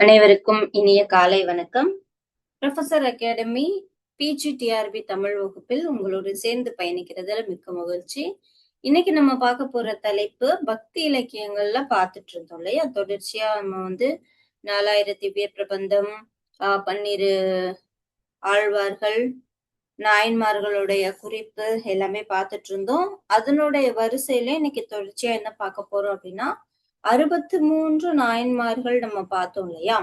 அனைவருக்கும் இனிய காலை வணக்கம். ப்ரொஃபசர் அகாடமி பிஜிடிஆர்பி தமிழ் வகுப்பில் உங்களோடு சேர்ந்து பயணிக்கிறதுல மிக்க மகிழ்ச்சி. இன்னைக்கு நம்ம பார்க்க போற தலைப்பு பக்தி இலக்கியங்கள்ல பார்த்துட்டு இருந்தோம் இல்லையா? தொடர்ச்சியா நம்ம 4000 திவ்ய பிரபந்தம், 12 ஆழ்வார்கள், நாயன்மார்களுடைய குறிப்பு எல்லாமே பார்த்துட்டு இருந்தோம். அதனுடைய வரிசையில இன்னைக்கு தொடர்ச்சியா என்ன பார்க்க போறோம் அப்படின்னா 63 நாயன்மார்கள் நம்ம பார்த்தோம் இல்லையா?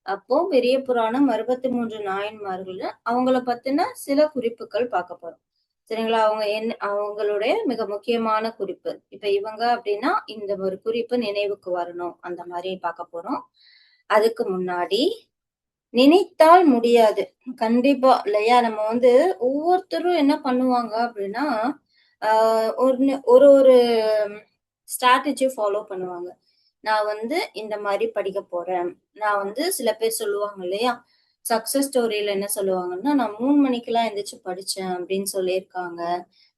அப்போ பெரிய புராணம் 63 நாயன்மார்கள் அவங்கள பத்தின சில குறிப்புகள் பார்க்க போறோம். சரிங்களா? அவங்களுடைய மிக முக்கியமான குறிப்பு. இப்ப இவங்க அப்படின்னா இந்த ஒரு குறிப்பு நினைவுக்கு வரணும். அந்த மாதிரி பார்க்க போறோம். அதுக்கு முன்னாடி நினைத்தால் முடியாது. கண்டிப்பா இல்லையா? நம்ம ஒவ்வொருத்தரும் என்ன பண்ணுவாங்க அப்படின்னா, ஒரு ஒரு ஸ்ட்ராட்டஜி ஃபாலோ பண்ணுவாங்க. நான் இந்த மாதிரி படிக்க போறேன். நான் சில பேர் சொல்லுவாங்க இல்லையா? சக்சஸ் ஸ்டோரியில என்ன சொல்லுவாங்கன்னா, நான் 3 மணிக்கெல்லாம் எந்திரிச்சு படிச்சேன் அப்படின்னு சொல்லியிருக்காங்க.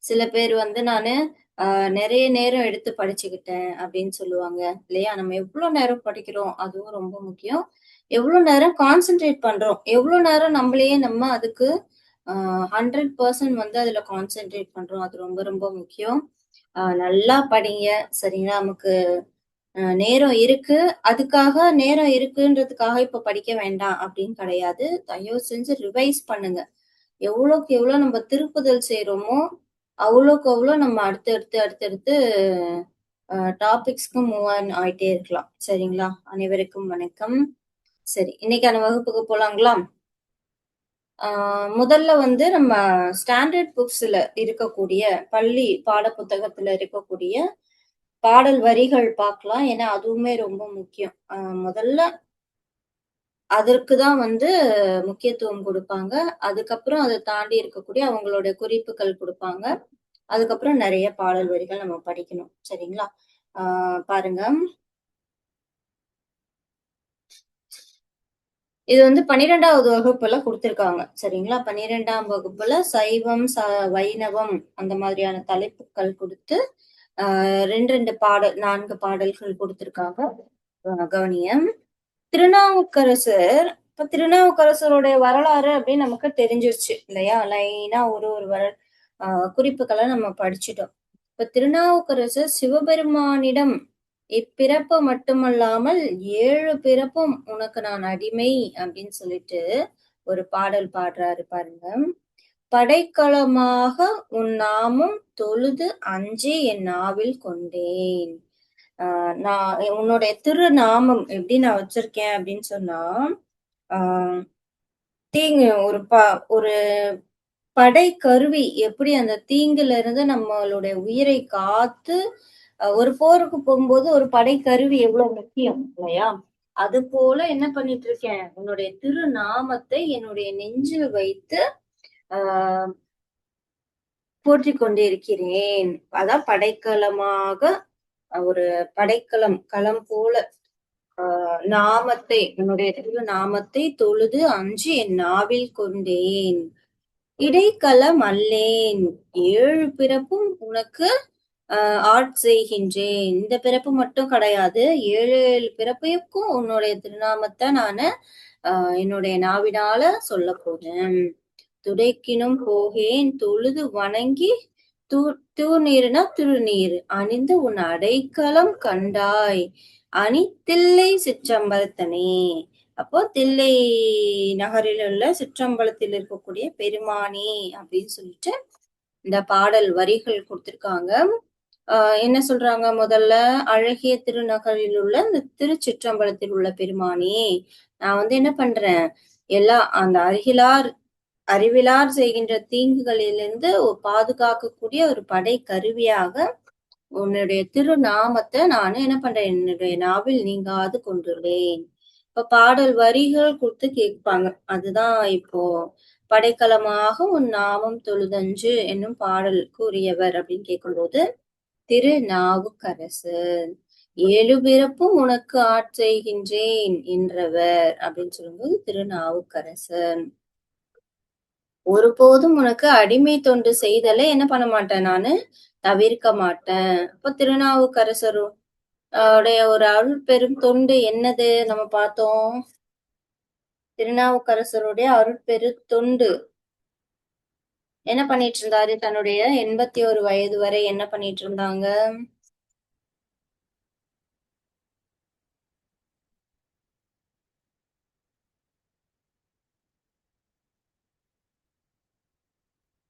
சில பேர் நானு நிறைய நேரம் எடுத்து படிச்சுக்கிட்டேன் அப்படின்னு சொல்லுவாங்க இல்லையா? நம்ம எவ்வளவு நேரம் படிக்கிறோம் அதுவும் ரொம்ப முக்கியம். எவ்வளவு நேரம் கான்சென்ட்ரேட் பண்றோம், எவ்வளவு நேரம் நம்மளையே நம்ம அதுக்கு 100% அதுல கான்சென்ட்ரேட் பண்றோம், அது ரொம்ப ரொம்ப முக்கியம். நல்லா படிங்க. சரிங்களா? நமக்கு நேரம் இருக்கு, அதுக்காக நேரம் இருக்குன்றதுக்காக இப்ப படிக்க வேண்டாம் அப்படின்னு கிடையாது. தயவு செஞ்சு ரிவைஸ் பண்ணுங்க. எவ்வளவுக்கு எவ்வளவு நம்ம திருப்புதல் செய்யறோமோ அவ்வளவுக்கு அவ்வளவு நம்ம அடுத்தடுத்து டாபிக்ஸ்க்கு மூவ் ஆன் ஆயிட்டே இருக்கலாம். சரிங்களா? அனைவருக்கும் வணக்கம். சரி, இன்னைக்கான வகுப்புக்கு போலாங்களா? முதல்ல நம்ம ஸ்டாண்டர்ட் புக்ஸ்ல இருக்கக்கூடிய பள்ளி பாட புத்தகத்துல இருக்கக்கூடிய பாடல் வரிகள் பார்க்கலாம். ஏன்னா அதுவுமே ரொம்ப முக்கியம். முதல்ல அதற்குதான் முக்கியத்துவம் கொடுப்பாங்க. அதுக்கப்புறம் அதை தாண்டி இருக்கக்கூடிய அவங்களுடைய குறிப்புகள் கொடுப்பாங்க. அதுக்கப்புறம் நிறைய பாடல் வரிகள் நம்ம படிக்கணும். சரிங்களா? பாருங்க, இது 12வது வகுப்புல கொடுத்திருக்காங்க. சரிங்களா? 12ஆம் வகுப்புல சைவம், வைணவம் அந்த மாதிரியான தலைப்புகள் கொடுத்து 2 பாடல் 4 பாடல்கள் கொடுத்திருக்காங்க. கவனியம். திருநாவுக்கரசர், இப்ப திருநாவுக்கரசருடைய வரலாறு அப்படின்னு நமக்கு தெரிஞ்சிருச்சு இல்லையா? லைனா ஒரு குறிப்புகளை நம்ம படிச்சுட்டோம். இப்ப திருநாவுக்கரசர் சிவபெருமானிடம் இப்பிறப்பு மட்டுமல்லாமல் 7 பிறப்பும் உனக்கு நான் அடிமை அப்படின்னு சொல்லிட்டு ஒரு பாடல் பாடுறாரு பாருங்க. படைக்கலமாக உன் நாமும் தொழுது அஞ்சி என் நாவில் கொண்டேன். நான் உன்னுடைய திருநாமம் எப்படி நான் வச்சிருக்கேன் அப்படின்னு சொன்னா, தீங்கு ஒரு படை கருவி எப்படி அந்த தீங்குல இருந்து நம்மளுடைய உயிரை காத்து ஒரு போருக்கு போகும்போது ஒரு படை கருவி எவ்வளவு முக்கியம் இல்லையா? அது போல என்ன பண்ணிட்டு இருக்கேன், உன்னுடைய திருநாமத்தை என்னுடைய நெஞ்சில் வைத்து போற்றிக் கொண்டிருக்கிறேன். அதான் படைக்கலமாக, ஒரு படைக்கலம் களம் போல நாமத்தை, உன்னுடைய திரு நாமத்தை தொழுது அஞ்சு என் நாவில் கொண்டேன். இடைக்களம் அல்லேன், 7 பிறப்பும் உனக்கு செய்கின்றேன். இந்த பிறப்பு மட்டும் கிடையாது, 7 பிறப்புக்கும் உன்னுடைய திருநாமத்தை நானு என்னுடைய நாவினால சொல்ல போறேன். துடைக்கினும் போகேன் தொழுது வணங்கி தூநீர்னா திருநீர் அணிந்து உன் அடைக்கலம் கண்டாய் அணித்தில்லை சிற்றம்பலத்தனே. அப்போ தில்லை நகரில் உள்ள சிற்றம்பலத்தில் இருக்கக்கூடிய பெருமானி அப்படின்னு சொல்லிட்டு இந்த பாடல் வரிகள் கொடுத்திருக்காங்க. என்ன சொல்றாங்க? முதல்ல அழகிய திருநகரில் உள்ள இந்த திருச்சிற்றம்பலத்தில் உள்ள பெருமானி, நான் என்ன பண்றேன், எல்லா அந்த அறிவிலார் செய்கின்ற தீங்குகளிலிருந்து பாதுகாக்கக்கூடிய ஒரு படை கருவியாக உன்னுடைய திருநாமத்தை நானும் என்ன பண்றேன், என்னுடைய நாவில் நீங்காது கொண்டுள்ளேன். இப்ப பாடல் வரிகள் கொடுத்து கேட்பாங்க. அதுதான் இப்போ படைக்கலமாக உன் நாமம் தொழுதஞ்சு என்னும் பாடல் கூறியவர் அப்படின்னு கேட்கும்போது திருநாவுக்கரசர். 7 பிறப்பும் உனக்கு செய்கின்றேன் என்றவர் அப்படின்னு சொல்லும்போது திருநாவுக்கரசர். ஒருபோதும் உனக்கு அடிமை தொண்டு செய்தலை என்ன பண்ண மாட்டேன், நானு தவிர்க்க மாட்டேன். அப்ப திருநாவுக்கரசரு உடைய ஒரு அருள் பெரும் தொண்டு என்னது நம்ம பார்த்தோம். திருநாவுக்கரசருடைய அருட்பெரு தொண்டு என்ன பண்ணிட்டு இருந்தாரு? தன்னுடைய 81 வயது வரை என்ன பண்ணிட்டு இருந்தாங்க?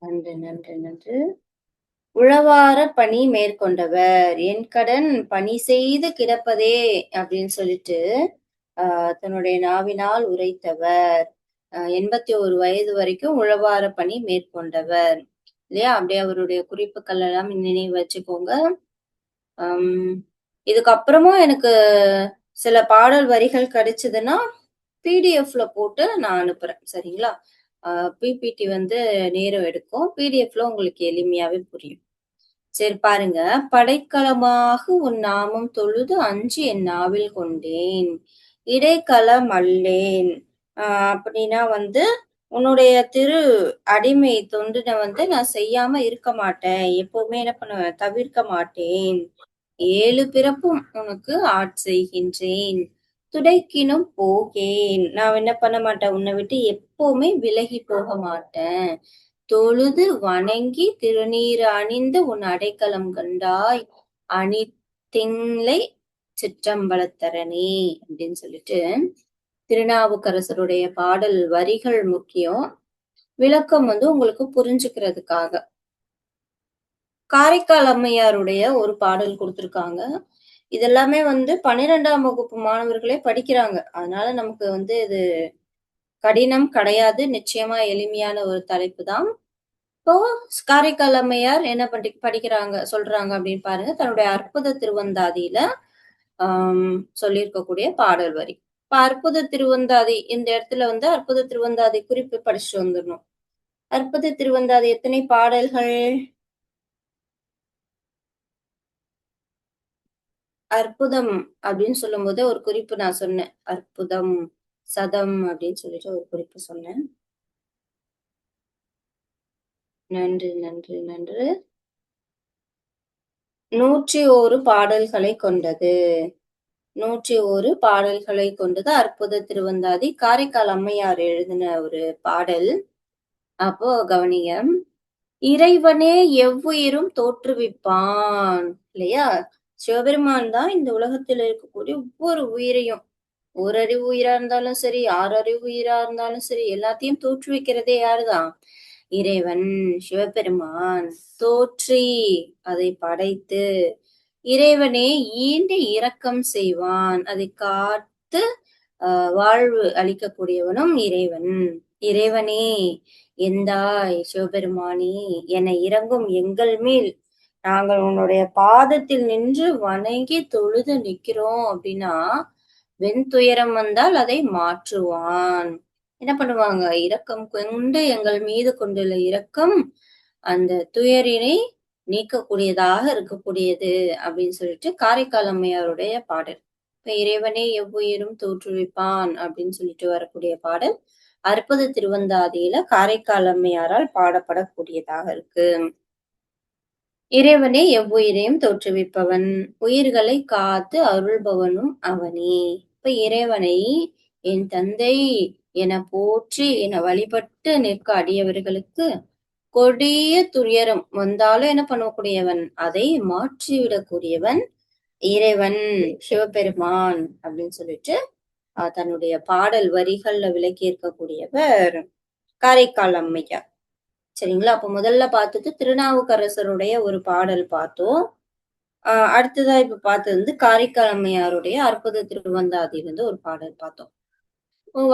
நன்று, நன்று, நன்று. உழவார பணி மேற்கொண்டவர். என் கடன் பணி செய்து கிடப்பதே அப்படின்னு சொல்லிட்டு, தன்னுடைய நாவினால் உரைத்தவர். 81 வயது வரைக்கும் உழவார பணி மேற்கொண்டவர். இல்லையா? அப்படியே அவருடைய குறிப்புகள் எல்லாம் நினைவு வச்சுக்கோங்க. அம் இதுக்கப்புறமும் எனக்கு சில பாடல் வரிகள் கிடைச்சதுன்னா, பிடிஎஃப்ல போட்டு நான் அனுப்புறேன். சரிங்களா? அ பிபிடி வந்து நேரம் எடுக்கும். பிடிஎஃப்ல உங்களுக்கு எளிமையாவே புரியும். சரி பாருங்க. "படைக்கலமாக உன் நாமம் தொழுது அஞ்சி என் நாவில் கொண்டேன். இடைக்கலம் அல்லேன்." அ அப்படின்னா வந்து, உன்னுடைய திரு அடிமை தொண்டுன வந்து நான் செய்யாம இருக்க மாட்டேன். எப்பவுமே என்ன பண்ணுவேன்? தவிர்க்க மாட்டேன். 7 பிறப்பும் உனக்கு செய்கின்றேன். துடைக்கினும் போகேன். நான் என்ன பண்ண மாட்டேன்? உன்னை விட்டு எப்பவுமே விலகி போக மாட்டேன். தொழுது வணங்கி திருநீறு அணிந்து உன் அடைக்கலம் கண்டாய் அணிதில்லை சிற்றம்பலத்தரனே அப்படின்னு சொல்லிட்டு திருநாவுக்கரசருடைய பாடல் வரிகள் முக்கியம். விளக்கம் வந்து உங்களுக்கு புரிஞ்சுக்கிறதுக்காக. காரைக்கால் அம்மையாருடைய ஒரு பாடல் கொடுத்திருக்காங்க. இதெல்லாமே வந்து 12ஆம் வகுப்பு மாணவர்களே படிக்கிறாங்க. அதனால நமக்கு வந்து இது கடினம் கிடையாது. நிச்சயமா எளிமையான ஒரு தலைப்பு தான். இப்போ காரைக்கால் அம்மையார் என்ன படிக்கிறாங்க சொல்றாங்க அப்படின்னு பாருங்க. தன்னுடைய அற்புத திருவந்தாதியில சொல்லியிருக்கக்கூடிய பாடல் வரி. இப்ப அற்புத திருவந்தாதி இந்த இடத்துல வந்து அற்புத திருவந்தாதி குறிப்பு படிச்சுட்டு வந்துடணும். அற்புத திருவந்தாதி எத்தனை பாடல்கள்? அற்புதம் அப்படின்னு சொல்லும்போது ஒரு குறிப்பு நான் சொன்னேன். அற்புதம், சதம் அப்படின்னு சொல்லிட்டு ஒரு குறிப்பு சொன்னேன். நன்று, நன்று, நன்று. 101 பாடல்களை கொண்டது. 101 பாடல்களை கொண்டது அற்புத திருவந்தாதி. காரைக்கால் அம்மையார் எழுதின ஒரு பாடல். அப்போ கவனிங்க. இறைவனே எவ்வுயிரும் தோற்றுவிப்பான். இல்லையா? சிவபெருமான் தான் இந்த உலகத்தில் இருக்கக்கூடிய ஒவ்வொரு உயிரையும் ஓரறிவு உயிரா இருந்தாலும் சரி, ஆறறிவு உயிரா இருந்தாலும் சரி, எல்லாத்தையும் தோற்றுவிக்கிறதே யாருதான்? இறைவன், சிவபெருமான். தோற்றி அதை படைத்து, இறைவனே ஈண்டு இரக்கம் செய்வான். அதை காத்து வாழ்வு அளிக்கக்கூடியவனும் இறைவன். இறைவனே எந்தாய் சிவபெருமானே என இறங்கும் எங்கள் மேல் நாங்கள் உன்னுடைய பாதத்தில் நின்று வணங்கி தொழுது நிக்கிறோம் அப்படின்னா வெண்துயரம் வந்தால் அதை மாற்றுவான். என்ன பண்ணுவாங்க? இரக்கம் கொண்டு எங்கள் மீது கொண்டுள்ள இரக்கம் அந்த துயரினை நீக்கக்கூடியதாக இருக்கக்கூடியது அப்படின்னு சொல்லிட்டு காரைக்கால் அம்மையாருடைய பாடல். இப்ப இறைவனே எவ்வுயிரும் தோற்றுவிப்பான் அப்படின்னு சொல்லிட்டு வரக்கூடிய பாடல் அற்புத திருவந்தாதியில காரைக்கால் அம்மையாரால் பாடப்படக்கூடியதாக இருக்கு. இறைவனே எவ்வுயிரையும் தோற்றுவிப்பவன், உயிர்களை காத்து அருள்பவனும் அவனே. இப்ப இறைவனை என் தந்தை என போற்றி என வழிபட்டு நிற்க அடியவர்களுக்கு கொடிய துயரம் வந்தாலும் என்ன பண்ணக்கூடியவன்? அதை மாற்றிவிடக்கூடியவன் இறைவன் சிவபெருமான் அப்படின்னு சொல்லிட்டு தன்னுடைய பாடல் வரிகள்ல விளக்கி இருக்கக்கூடியவர் காரைக்கால் அம்மையார். சரிங்களா? அப்ப முதல்ல பார்த்தது திருநாவுக்கரசருடைய ஒரு பாடல் பார்த்தோம். அடுத்ததா இப்ப பார்த்தது வந்து காரைக்கால் அம்மையாருடைய அற்புத திருவந்தாதியிலிருந்து ஒரு பாடல் பார்த்தோம்.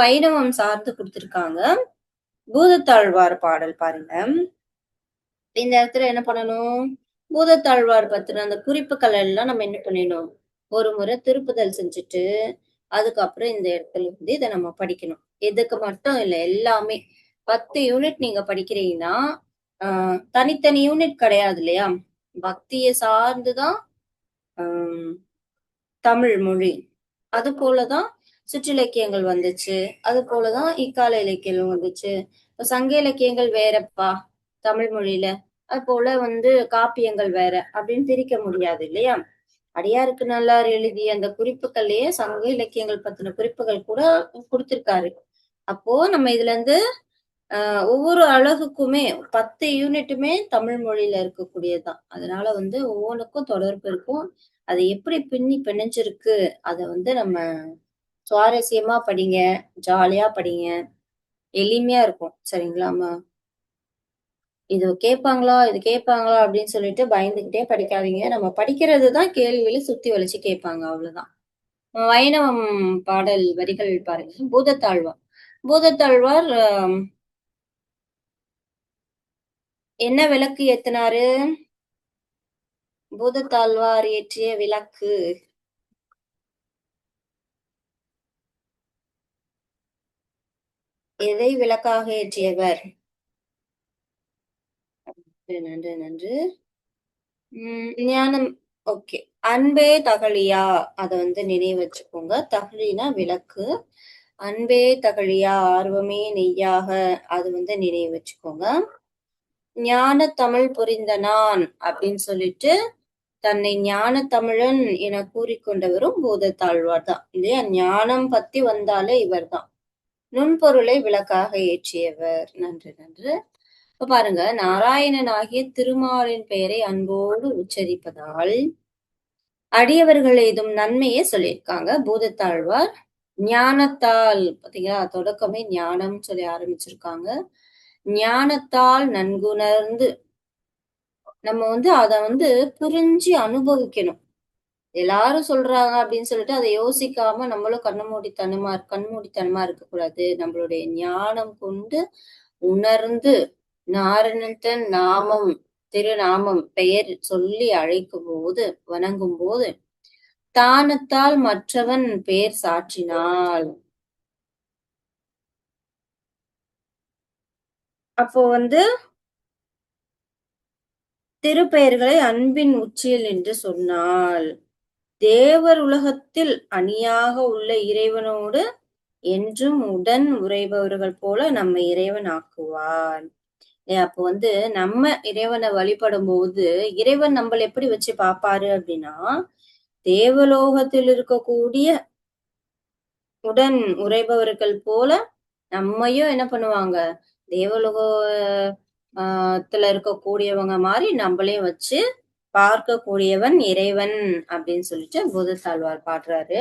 வைணவம் சார்ந்து கொடுத்திருக்காங்க. பூதத்தாழ்வார் பாடல் பாருங்க. இந்த இடத்துல என்ன பண்ணணும்? பூதத்தாழ்வார் பத்தின அந்த குறிப்புகள் எல்லாம் நம்ம என்ன பண்ணிடணும்? ஒரு முறை திருப்புதல் செஞ்சுட்டு அதுக்கப்புறம் இந்த இடத்துல இருந்து இதை நம்ம படிக்கணும். எதுக்கு மட்டும் இல்லை, எல்லாமே 10 யூனிட் நீங்க படிக்கிறீங்கன்னா தனித்தனி யூனிட் கிடையாது இல்லையா? பக்தியை சார்ந்துதான் தமிழ் மொழி. அது போலதான் சிற்றிலக்கியங்கள் வந்துச்சு. அது போலதான் இக்கால இலக்கியம் வந்துச்சு. இப்ப சங்க இலக்கியங்கள் வேறப்பா தமிழ் மொழியில. அது போல வந்து காப்பியங்கள் வேற அப்படின்னு பிரிக்க முடியாது இல்லையா? அடியாருக்கு நல்லார் எழுதிய அந்த குறிப்புகள்லயே சங்க இலக்கியங்கள் பத்தின குறிப்புகள் கூட கொடுத்திருக்காரு. அப்போ நம்ம இதுல இருந்து ஒவ்வொரு அலகுக்குமே 10 யூனிட்டுமே தமிழ் மொழியில இருக்கக்கூடியதுதான். அதனால வந்து ஒவ்வொன்னுக்கும் தொடர்பு இருக்கும். அது எப்படி பின்னி பிணைஞ்சிருக்கு, அத வந்து நம்ம சுவாரஸ்யமா படிங்க, ஜாலியா படிங்க. எளிமையா இருக்கும். சரிங்களாம்மா? இது கேட்பாங்களா அப்படின்னு சொல்லிட்டு பயந்துகிட்டே படிக்காதீங்க. நம்ம படிக்கிறது தான் கேள்வியில சுத்தி வளைச்சு கேட்பாங்க. அவ்வளவுதான். வைணவம் பாடல் வரிகள் பாருங்க. பூதத்தாழ்வார். பூதத்தாழ்வார் என்ன விளக்கு ஏத்துனாரு? பூதத்தாழ்வார் ஏற்றிய விளக்கு. எதை விளக்காக ஏற்றியவர்? நன்று, நன்று. ஞானம். ஓகே. அன்பே தகழியா, அத வந்து நினைவு வச்சுக்கோங்க. தகழினா விளக்கு. அன்பே தகழியா, ஆர்வமே நெய்யாக, அது வந்து நினைவு வச்சுக்கோங்க. ஞான தமிழ் புரிந்த நான் அப்படின்னு சொல்லிட்டு தன்னை ஞான தமிழன் என கூறிக்கொண்டவரும் பூதத்தாழ்வார் தான் இல்லையா? ஞானம் பத்தி வந்தாலே இவர்தான். நுண்பொருளை விளக்காக ஏற்றியவர். நன்று, நன்று. இப்ப பாருங்க, நாராயணன் ஆகிய திருமாலின் பெயரை அன்போடு உச்சரிப்பதால் அடியவர்கள் எய்தும் நன்மையை சொல்லியிருக்காங்க பூதத்தாழ்வார். ஞானத்தால் பாத்தீங்களா, தொடக்கமே ஞானம் சொல்லி ஆரம்பிச்சிருக்காங்க. ஞானத்தால் நன்குணர்ந்து நம்ம வந்து அத வந்து புரிஞ்சு அனுபவிக்கணும். எல்லாரும் சொல்றாங்க அப்படின்னு சொல்லிட்டு அதை யோசிக்காம நம்மளும் கண்மூடித்தனமா இருக்கக்கூடாது. நம்மளுடைய ஞானம் கொண்டு உணர்ந்து நாரணத்தன் நாமம் திருநாமம் பெயர் சொல்லி அழைக்கும் போது வணங்கும் போது தானத்தால் மற்றவன் பெயர் சாற்றினாள். அப்போ வந்து திருப்பெயர்களை அன்பின் உச்சியில் என்று சொன்னாள். தேவர் உலகத்தில் அணியாக உள்ள இறைவனோடு என்றும் உடன் உறைபவர்கள் போல நம்ம இறைவன் ஆக்குவார். அப்போ வந்து நம்ம இறைவனை வழிபடும் போது இறைவன் நம்மள எப்படி வச்சு பாப்பாரு அப்படின்னா, தேவலோகத்தில் இருக்கக்கூடிய உடன் உறைபவர்கள் போல நம்மையும் என்ன பண்ணுவாங்க, தேவலோகத்துல இருக்கக்கூடியவங்க மாதிரி நம்மளையும் வச்சு பார்க்கக்கூடியவன் இறைவன் அப்படின்னு சொல்லிட்டு பூதத்தாழ்வார் பாடுறாரு.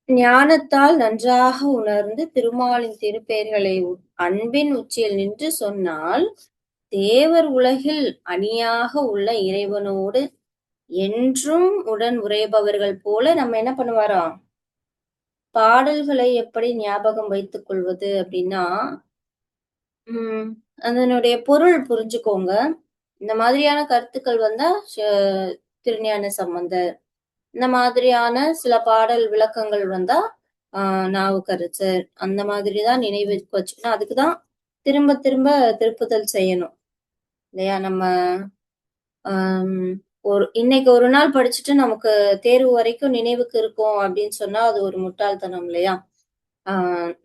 ஞானத்தால் நன்றாக உணர்ந்து திருமாலின் திருப்பெயர்களை அன்பின் உச்சியில் நின்று சொன்னால் தேவர் உலகில் அணியாக உள்ள இறைவனோடு என்றும் உடன் உறைபவர்கள் போல நம்ம என்ன பண்ணுவாராம், பாடல்களை எப்படி ஞாபகம் வைத்துக் கொள்வது அப்படின்னா, அதனுடைய பொருள் புரிஞ்சுக்கோங்க. இந்த மாதிரியான கருத்துக்கள் வந்தா திருஞான சம்பந்தர், இந்த மாதிரியான சில பாடல் விளக்கங்கள் வந்தா நாவுக்கரசர், அந்த மாதிரிதான் நினைவு வச்சுக்கணும். அதுக்குதான் திரும்ப திரும்ப திருப்புதல் செய்யணும் இல்லையா? நம்ம இன்னைக்கு ஒரு நாள் படிச்சுட்டு நமக்கு தேர்வு வரைக்கும் நினைவுக்கு இருக்கும் அப்படின்னு சொன்னா அது ஒரு முட்டாள்தனம் இல்லையா?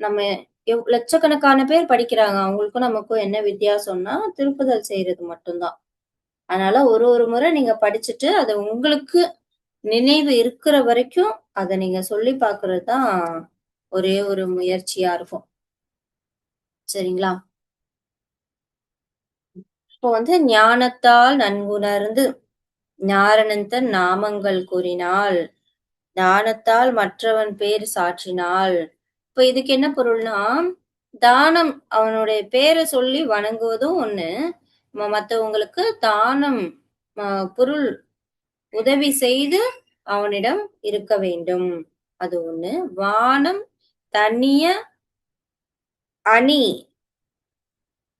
நம்ம லட்சக்கணக்கான பேர் படிக்கிறாங்க. அவங்களுக்கும் நமக்கும் என்ன வித்தியாசம்னா திருப்புதல் செய்யறது மட்டும்தான். அதனால ஒரு ஒரு முறை நீங்க படிச்சுட்டு அது உங்களுக்கு நினைவு இருக்கிற வரைக்கும் அத நீங்க சொல்லி பாக்குறது தான் ஒரே ஒரு முயற்சியா இருக்கும். சரிங்களா? இப்போ வந்து ஞானத்தால் நன்குணர்ந்து நாரணந்தன் நாமங்கள் கூறினாள். தானத்தால் மற்றவன் பேர் சாற்றினாள். இப்ப இதுக்கு என்ன பொருள்னா, தானம் அவனுடைய பேரை சொல்லி வணங்குவதும் ஒண்ணு, மத்தவங்களுக்கு தானம் பொருள் உதவி செய்து அவனிடம் இருக்க வேண்டும். அது ஒண்ணு. வானம் தனிய அணி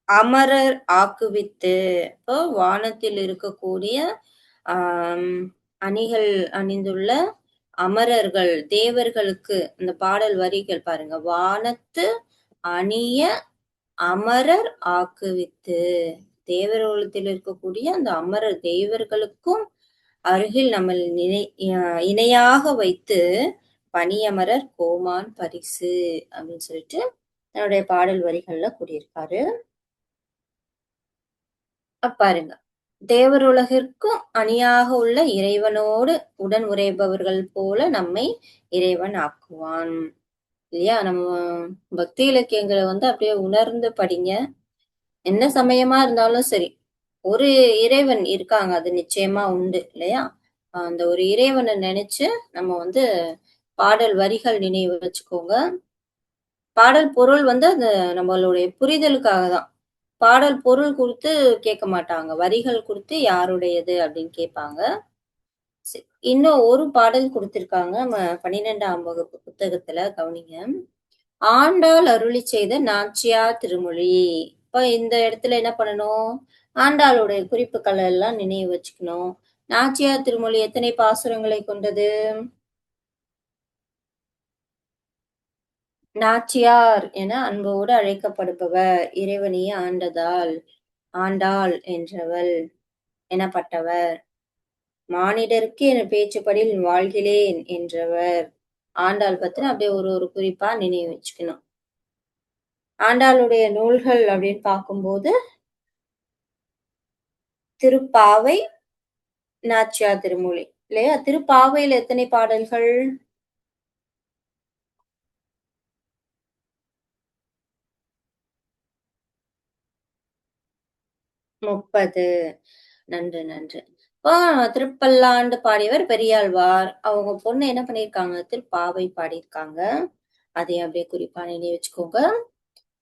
அமரர் ஆக்குவித்து. இப்போ வானத்தில் இருக்கக்கூடிய ஆஹ் அணிகள் அணிந்துள்ள அமரர்கள் தேவர்களுக்கு இந்த பாடல் வரிகள் பாருங்க. வானத்து அணிய அமரர் ஆக்குவித்து. தேவரோலத்தில் இருக்கக்கூடிய அந்த அமரர் தேவர்களுக்கும் அருகில் நம்ம இணையாக வைத்து பணியமரர் கோமான் பரிசு அப்படின்னு சொல்லிட்டு என்னுடைய பாடல் வரிகள்ல கூறியிருக்காரு. பாருங்க, தேவருலகிற்கும் அணியாக உள்ள இறைவனோடு உடன் உறைபவர்கள் போல நம்மை இறைவன் ஆக்குவான். இல்லையா? நம்ம பக்தி இலக்கியங்கள வந்து அப்படியே உணர்ந்து படிங்க. என்ன சமயமா இருந்தாலும் சரி, ஒரு இறைவன் இருக்காங்க. அது நிச்சயமா உண்டு இல்லையா? அந்த ஒரு இறைவன நெனச்சு நம்ம வந்து பாடல் வரிகள் நினைவு வச்சுக்கோங்க. பாடல் பொருள் வந்து அது நம்மளுடைய புரிதலுக்காக தான். பாடல் பொருள் குடுத்து கேட்க மாட்டாங்க. வரிகள் குடுத்து யாருடையது அப்படின்னு கேட்பாங்க. சி இன்னும் ஒரு பாடல் குடுத்திருக்காங்க. 12ஆம் வகுப்பு புத்தகத்துல கவனிங்க. ஆண்டாள் அருளிச் செய்த நாச்சியார் திருமொழி. இப்ப இந்த இடத்துல என்ன பண்ணணும்? ஆண்டாளுடைய குறிப்புகள் எல்லாம் நினைவு வச்சுக்கணும். நாச்சியார் திருமொழி எத்தனை பாசுரங்களை கொண்டது? நாச்சியார் என அன்போடு அழைக்கப்படுபவர், இறைவனையே ஆண்டாள் என்றவள் எனப்பட்டவர். மானிடருக்கு என் பேச்சுப்படில் வாழ்கிலேன் என்றவர். ஆண்டாள் பத்தின அப்படியே ஒரு ஒரு குறிப்பா நினைவு வச்சுக்கணும். ஆண்டாளுடைய நூல்கள் அப்படின்னு பார்க்கும்போது, திருப்பாவை, நாச்சியார் திருமொழி இல்லையா? திருப்பாவையில எத்தனை பாடல்கள்? 30. நன்று, நன்று. இப்போ திருப்பல்லாண்டு பாடியவர் பெரியாழ்வார். அவங்க பொண்ணு என்ன பண்ணியிருக்காங்க? திருப்பாவை பாடியிருக்காங்க. அதையும் அப்படியே குறிப்பா நினைவு வச்சுக்கோங்க.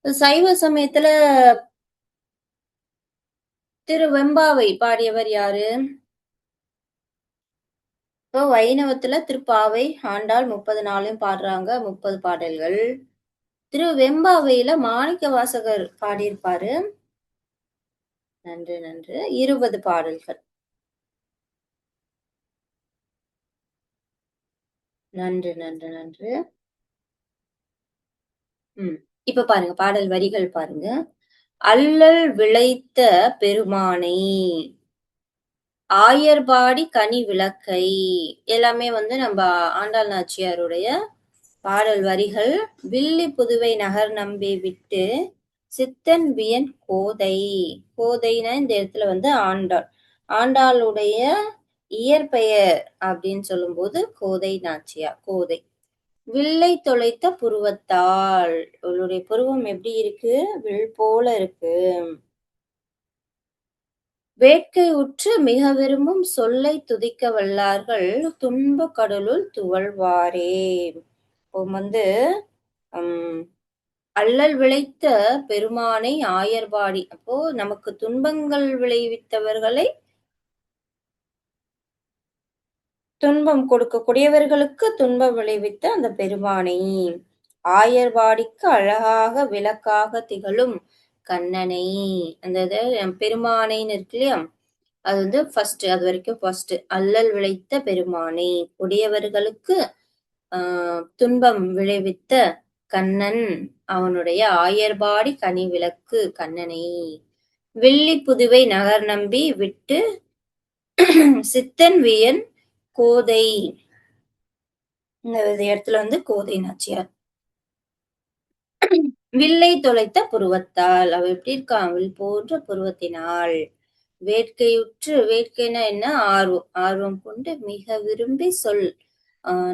சைவ சமயத்துல திருவெம்பாவை பாடியவர் யாரு? இப்போ வைணவத்துல திருப்பாவை, ஆண்டாள் 30 நாளையும் பாடுறாங்க. 30 பாடல்கள். திருவெம்பாவையில மாணிக்கவாசகர் பாடியிருப்பாரு. நன்று, நன்று. 20 பாடல்கள். நன்று, நன்று, நன்று. ம். இப்ப பாருங்க, பாடல் வரிகள் பாருங்க. "அல்லல் விளைத்த பெருமானை, ஆயர்பாடி கனி விளக்கை" எல்லாமே வந்து நம்ப ஆண்டாள் நாச்சியாருடைய பாடல் வரிகள். "வில்லி புதுவை நகர் நம்பி விட்டு, சித்தன் வியன் கோதை". கோதைன்னா இந்த இடத்துல வந்து ஆண்டாள். ஆண்டாளுடைய இயற்பெயர் அப்படின்னு சொல்லும்போது கோதை நாச்சியார். கோதை. "வில்லை தொலைத்த புருவத்தாள்". இவளுடைய புருவம் எப்படி இருக்கு? வில் போல இருக்கு. "வேட்கை உற்று மிக விரும்பும் சொல்லைத் துதிக்க வல்லார்கள் துன்பக் கடலுள் துவழ்வாரே". இப்போ வந்து ம் அல்லல் விளைத்த பெருமானை ஆயர்பாடி. அப்போ நமக்கு துன்பங்கள் விளைவித்தவர்களை, துன்பம் கொடுக்கக்கூடியவர்களுக்கு துன்பம் விளைவித்த அந்த பெருமானை, ஆயர்பாடிக்கு அழகாக விளக்காக திகழும் கண்ணனை, அந்த இது பெருமானைன்னு இருக்கு இல்லையா? அது வந்து ஃபர்ஸ்ட், அது வரைக்கும் ஃபர்ஸ்ட். அல்லல் விளைத்த பெருமானை, கொடியவர்களுக்கு துன்பம் விளைவித்த கண்ணன், அவனுடைய ஆயர்பாடி கனி விளக்கு கண்ணனை. "வில்லி புதுவை நகர் நம்பி விட்டு, சித்தன் வியன் கோதை". இந்த இடத்துல வந்து கோதை நாச்சியார். "வில்லை தொலைத்த புருவத்தால்". அவ எப்படி இருக்கா? வில் போன்ற புருவத்தினாள். "வேட்கையுற்று", வேட்கைன்னா என்ன? ஆர்வம். ஆர்வம் கொண்டு மிக விரும்பி சொல்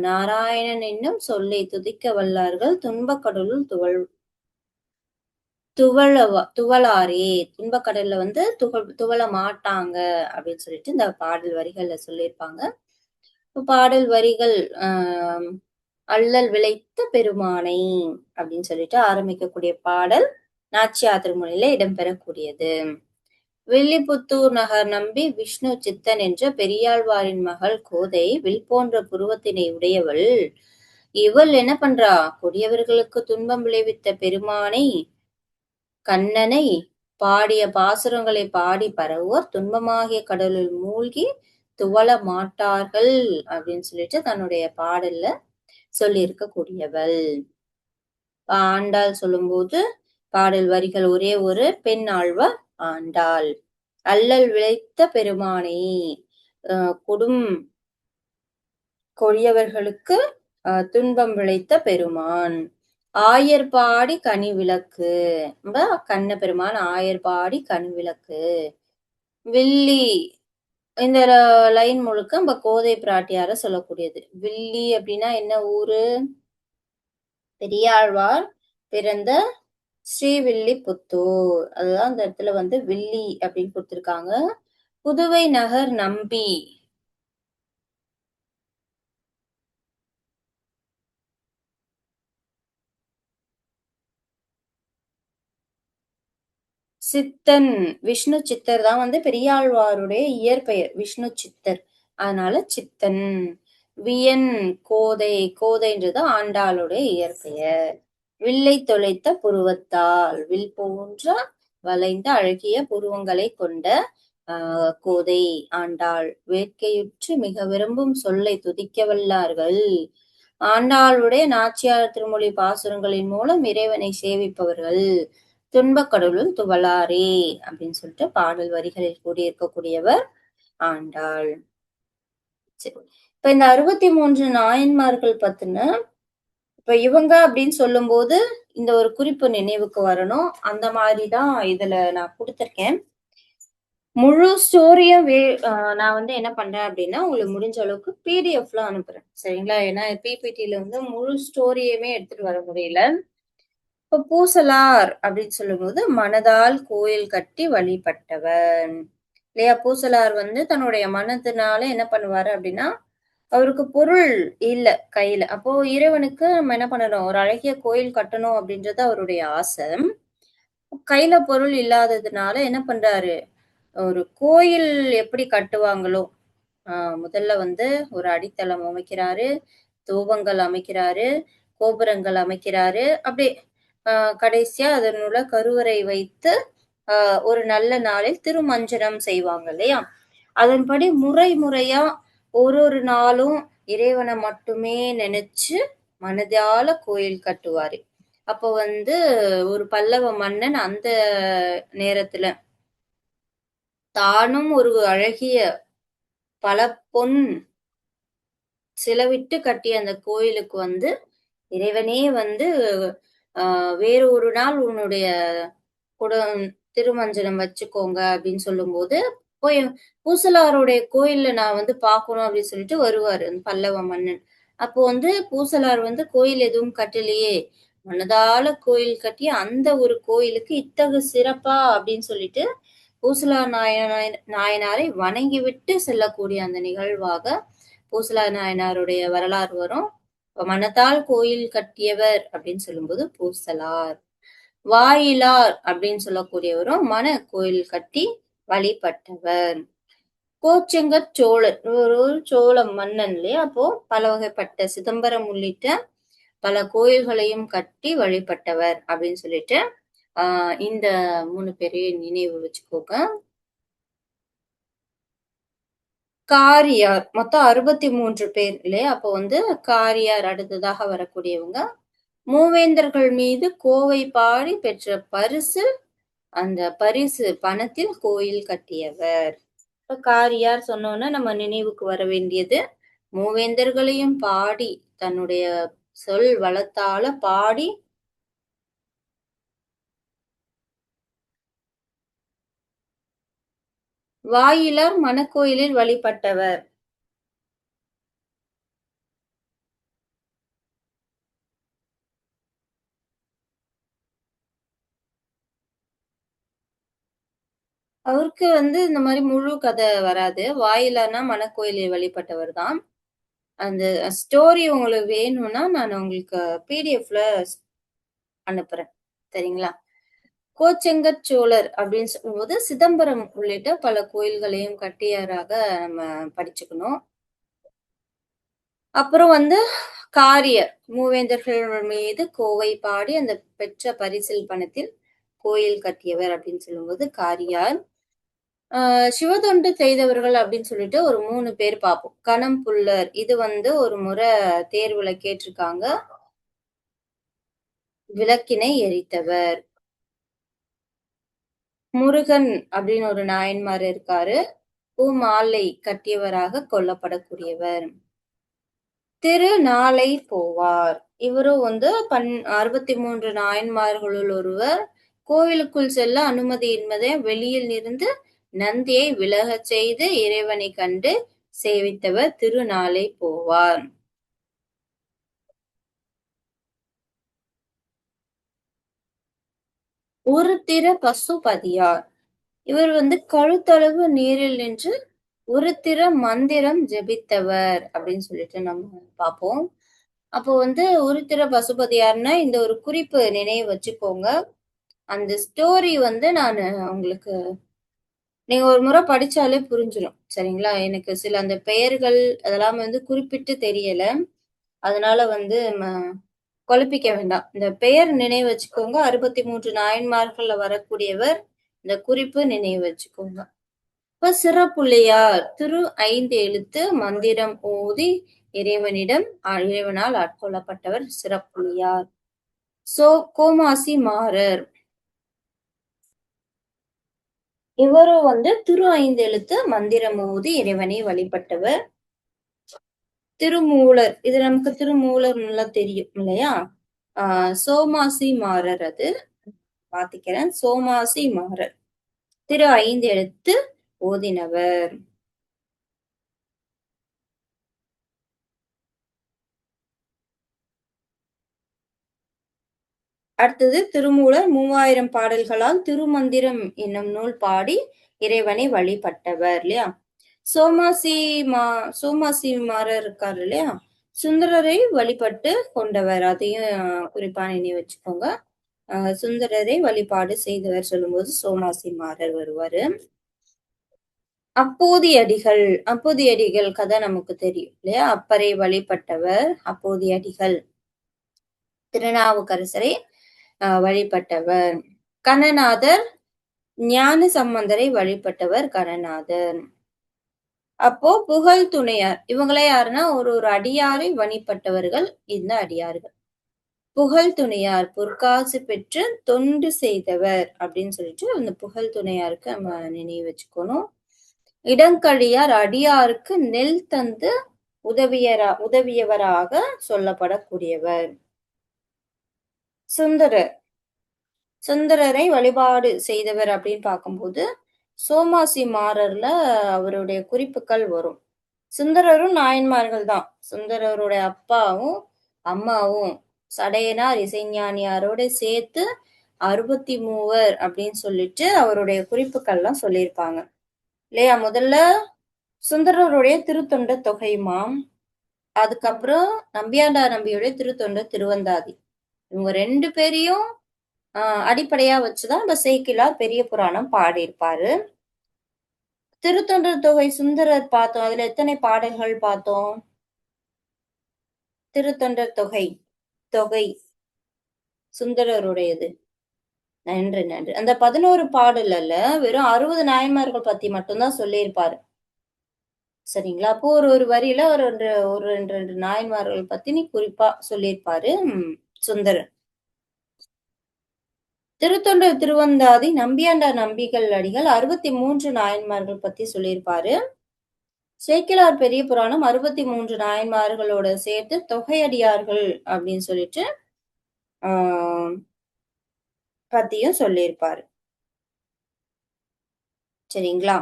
நாராயணன் என்னும் சொல்லை துதிக்க வல்லார்கள் துன்பக் கடலுள் துவளாரே. துன்பக் கடல்ல வந்து துவள மாட்டாங்க அப்படின்னு சொல்லிட்டு இந்த பாடல் வரிகள்ல சொல்லியிருப்பாங்க. பாடல் வரிகள் ஆஹ் அல்லல் விளைத்த பெருமானை அப்படின்னு சொல்லிட்டு ஆரம்பிக்கக்கூடிய பாடல் நாச்சியார் திருமொழியில இடம்பெறக்கூடியது. "வில்லிபுத்தூர் நகர் நம்பி விஷ்ணு சித்தன் என்ற பெரியாழ்வாரின் மகள் கோதை வில் போன்ற புருவத்தினை உடையவள். இவள் என்ன பண்றா? கொடியவர்களுக்கு துன்பம் விளைவித்த பெருமானை, கண்ணனை, பாடிய பாசுரங்களை பாடி பரவுவோர் துன்பமாகிய கடலுள் மூழ்கி துவள மாட்டார்கள் அப்படின்னு சொல்லிட்டு தன்னுடைய பாடல்ல சொல்லியிருக்க கூடியவள். ஆண்டாள் சொல்லும்போது பாடல் வரிகள் ஒரே ஒரு பெண் ஆழ்வார் ஆண்டாள். "அல்லல் விளைத்த பெருமானை", கொடும் கொடியவர்களுக்கு துன்பம் விளைத்த பெருமான். "ஆயர்பாடி கனி விளக்கு", கண்ண பெருமான் ஆயர்பாடி கனி விளக்கு. "வில்லி", இந்த லைன் முழுக்க நம்ம கோதை பிராட்டியார சொல்லக்கூடியது. வில்லி அப்படின்னா என்ன ஊரு? பெரியாழ்வார் பிறந்த ஸ்ரீவில்லிபுத்தூர். அதுதான் இந்த இடத்துல வந்து வில்லி அப்படின்னு கொடுத்திருக்காங்க. புதுவை நகர் நம்பி. சித்தன். விஷ்ணு சித்தர் தான் வந்து பெரியாழ்வாருடைய இயற்பெயர். விஷ்ணு சித்தர். அதனால சித்தன். வியன். கோதை. கோதைன்றது ஆண்டாளுடைய இயற்பெயர். வில்லை தொலைத்த புருவத்தால். வில் போன்ற வளைந்த அழகிய புருவங்களை கொண்ட கோதை ஆண்டாள். வேட்கையுற்று மிக விரும்பும் சொல்லை துதிக்க வல்லார்கள். ஆண்டாளுடைய நாச்சியார் திருமொழி பாசுரங்களின் மூலம் இறைவனை சேவிப்பவர்கள். துன்பக் கடலுள் துவளாரே அப்படின்னு சொல்லிட்டு பாடல் வரிகளில் கூடியிருக்கக்கூடியவர் ஆண்டாள். சரி. இப்ப இந்த 63 நாயன்மார்கள் பத்தின இப்ப இவங்க அப்படின்னு சொல்லும்போது இந்த ஒரு குறிப்பு நினைவுக்கு வரணும். அந்த மாதிரிதான் இதுல நான் கொடுத்திருக்கேன். முழு ஸ்டோரியும் நான் வந்து என்ன பண்றேன் அப்படின்னா உங்களுக்கு முடிஞ்ச அளவுக்கு பிடிஎஃப்ல அனுப்புறேன். சரிங்களா? ஏன்னா பிபிடில வந்து முழு ஸ்டோரியுமே எடுத்துட்டு வர முடியல. இப்ப பூசலார் அப்படின்னு சொல்லும்போது மனதால் கோயில் கட்டி வழிபட்டவன் இல்லையா? பூசலார் வந்து தன்னுடைய மனத்தினால என்ன பண்ணுவாரு அப்படின்னா அவருக்கு பொருள் இல்ல கையில. அப்போ இறைவனுக்கு நம்ம என்ன பண்ணணும்? ஒரு அழகிய கோயில் கட்டணும் அப்படின்றது அவருடைய ஆசை. கையில பொருள் இல்லாததுனால என்ன பண்றாரு? ஒரு கோயில் எப்படி கட்டுவாங்களோ, முதல்ல வந்து ஒரு அடித்தளம் அமைக்கிறாரு, தூபங்கள் அமைக்கிறாரு, கோபுரங்கள் அமைக்கிறாரு. அப்படியே கடைசியா அதனுள்ள கருவறை வைத்து ஒரு நல்ல நாளில் திருமஞ்சனம் செய்வாங்க இல்லையா? அதன்படி முறையா ஒரு நாளும் இறைவனை மட்டுமே நினைச்சு மனதால கோயில் கட்டுவாரு. அப்போ வந்து ஒரு பல்லவ மன்னன் அந்த நேரத்துல தானும் ஒரு அழகிய பல பொன் செலவிட்டு கட்டிய அந்த கோயிலுக்கு வந்து இறைவனே வந்து வேறு ஒரு நாள் உன்னுடைய குட திருமஞ்சனம் வச்சுக்கோங்க அப்படின்னு சொல்லும்போது போய் பூசலாருடைய கோயில்ல நான் வந்து பார்க்கணும் அப்படின்னு சொல்லிட்டு வருவாரு அந்த பல்லவ மன்னன். அப்போ வந்து பூசலார் வந்து கோயில் எதுவும் கட்டலையே, மனதால கோயில் கட்டி அந்த ஒரு கோயிலுக்கு இத்தகு சிறப்பா அப்படின்னு சொல்லிட்டு பூசலார் நாயனாரை வணங்கிவிட்டு செல்லக்கூடிய அந்த நிகழ்வாக பூசலார் நாயனாருடைய வரலாறு வரும். மனத்தால் கோயில் கட்டியவர் அப்படின்னு சொல்லும்போது பூசலார். வாயிலார் அப்படின்னு சொல்லக்கூடியவரும் மன கோயில் கட்டி வழிபட்டவர். கோச்செங்கற் சோழர் ஒரு சோழ மன்னன் இல்லையா? அப்போ பல வகைப்பட்ட சிதம்பரம் உள்ளிட்ட பல கோயில்களையும் கட்டி வழிபட்டவர் அப்படின்னு சொல்லிட்டு இந்த 3 பேரையும் நினைவு வச்சுக்கோங்க. காரியார் மொத்தம் 63 பேர் இல்லையா? அப்போ வந்து காரியார் அடுத்ததாக வரக்கூடியவங்க. மூவேந்தர்கள் மீது கோவை பாடி பெற்ற பரிசு, அந்த பரிசு பணத்தில் கோயில் கட்டியவர். காரியார் சொன்னோன்னா நம்ம நினைவுக்கு வர வேண்டியது மூவேந்தர்களையும் பாடி தன்னுடைய சொல் வளத்தால பாடி வாயிலார் மணக்கோயிலில் வழிபட்டவர். அவருக்கு வந்து இந்த மாதிரி முழு கதை வராது. வாயிலார்னா மணக்கோயிலில் வழிபட்டவர் தான். அந்த ஸ்டோரி உங்களுக்கு வேணும்னா நான் உங்களுக்கு பிடிஎஃப்ல அனுப்புறேன். சரிங்களா? கோச்செங்கற் சோழர் அப்படின்னு சொல்லும்போது சிதம்பரம் உள்ளிட்ட பல கோயில்களையும் கட்டியவராக நம்ம படிச்சுக்கணும். அப்புறம் வந்து காரியர் மூவேந்தர்கள் மீது கோவை பாடி அந்த பெற்ற பரிசில் பணத்தில் கோயில் கட்டியவர் அப்படின்னு சொல்லும்போது காரியார். சிவதொண்டு செய்தவர்கள் அப்படின்னு சொல்லிட்டு ஒரு 3 பேர் பார்ப்போம். கணம் புல்லர் இது வந்து ஒரு முறை தேர்வுல கேட்டிருக்காங்க. விளக்கினை எரித்தவர். முருகன் அப்படின்னு ஒரு நாயன்மார் இருக்காரு. பூமாலை கட்டியவராக கொல்லப்படக்கூடியவர். திருநாளை போவார். இவரும் வந்து 63 நாயன்மார்களுள் ஒருவர். கோவிலுக்குள் செல்ல அனுமதியின்மையை வெளியில் இருந்து நந்தியை விலகச் செய்து இறைவனை கண்டு சேவித்தவர் திருநாளை போவார். ஒரு திற பசுபதியார். இவர் கழுத்தளவு நீரில் நின்று ஒரு திற மந்திரம் ஜெபித்தவர் அப்படின்னு சொல்லிட்டு நம்ம பார்ப்போம். அப்போ ஒரு திற பசுபதியார்னா இந்த ஒரு குறிப்பு நினைவு வச்சுக்கோங்க. அந்த ஸ்டோரி நானு உங்களுக்கு நீங்க ஒரு முறை படிச்சாலே புரிஞ்சிடும். சரிங்களா? எனக்கு சில அந்த பெயர்கள் அதெல்லாம் குறிப்பிட்டு தெரியல. அதனால குழப்பிக்க வேண்டாம். இந்த பெயர் நினைவு வச்சுக்கோங்க. 63 நாயன்மார்கள்ல வரக்கூடியவர். இந்த குறிப்பு நினைவு வச்சுக்கோங்க. இப்ப சிறப்புள்ளையார் திரு 5 எழுத்து மந்திரம் ஓதி இறைவனால் ஆட்கொள்ளப்பட்டவர் சிறப்புள்ளையார். கோமாசி மாறர். இவரும் திரு 5 எழுத்து மந்திரம் ஓதி இறைவனை வழிபட்டவர். திருமூலர். இது நமக்கு திருமூலர் நல்லா தெரியும் இல்லையா? சோமாசி மாறர் அது. பாத்துக்கிறேன். சோமாசி மாறர். திரு 5 எழுத்து ஓதினவர். அடுத்தது திருமூலர் 3000 பாடல்களால் திருமந்திரம் என்னும் நூல் பாடி இறைவனை வழிபட்டவர் இல்லையா? சோமாசி மாறர் இருக்காரு இல்லையா? சுந்தரரை வழிபட்டு கொண்டவர். அதையும் குறிப்பா நினைவு வச்சுக்கோங்க. சுந்தரரை வழிபாடு செய்தவர் சொல்லும்போது சோமாசி மாறர் வருவாரு. அப்போதியடிகள். அப்போதியடிகள் கதை நமக்கு தெரியும் இல்லையா? அப்பரை வழிபட்டவர் அப்போதியடிகள். திருநாவுக்கரசரை வழிபட்டவர். கணநாதர் ஞான சம்பந்தரை வழிபட்டவர் கணநாதர். அப்போ புகழ் துணையார். இவங்களே யாருன்னா ஒரு அடியாரை வழிபட்டவர்கள் இந்த அடியார்கள். புகழ் துணையார் பொற்காசு பெற்று தொண்டு செய்தவர் அப்படின்னு சொல்லிட்டு அந்த புகழ் துணையாருக்கு நம்ம நினைவு வச்சுக்கணும். இடங்கழியார் அடியாருக்கு நெல் தந்து உதவியவராக சொல்லப்படக்கூடியவர். சுந்தரரை வழிபாடு செய்தவர் அப்படின்னு பார்க்கும்போது சோமாசி மாறர்ல அவருடைய குறிப்புகள் வரும். சுந்தரரும் நாயன்மார்கள் தான். சுந்தரருடைய அப்பாவும் அம்மாவும் சடையனார் இசைஞானியாரோட சேர்த்து 63 அப்படின்னு சொல்லிட்டு அவருடைய குறிப்புகள்லாம் சொல்லியிருப்பாங்க இல்லையா? முதல்ல சுந்தரருடைய திருத்தொண்ட தொகைமாம், அதுக்கப்புறம் நம்பியாண்டார் நம்பியுடைய திருத்தொண்ட திருவந்தாதி. இவங்க 2 பேரையும் அடிப்படையா வச்சுதான் நம்ம சேக்கிழார் பெரிய புராணம் பாடியிருப்பாரு. திருத்தொண்டர் தொகை சுந்தரர் பார்த்தோம். அதுல எத்தனை பாடல்கள் பார்த்தோம்? திருத்தொண்டர் தொகை சுந்தரருடையது. நன்று. அந்த 11 பாடல்ல வெறும் 60 நாயன்மார்கள் பத்தி மட்டும்தான் சொல்லியிருப்பாரு. சரிங்களா? அப்போ ஒரு வரியில ஒரு 2 நாயன்மார்கள் பத்தி நீ குறிப்பா சொல்லியிருப்பாரு சுந்தரர். திருத்தொண்டர் திருவந்தாதி நம்பியாண்டார் நம்பிகள் அடிகள் 63 நாயன்மார்கள் பத்தி சொல்லியிருப்பாரு. சேக்கிழார் பெரிய புராணம் 63 நாயன்மார்களோட சேர்த்து தொகையடியார்கள் அப்படின்னு சொல்லிட்டு பத்தியும் சொல்லியிருப்பாரு. சரிங்களா?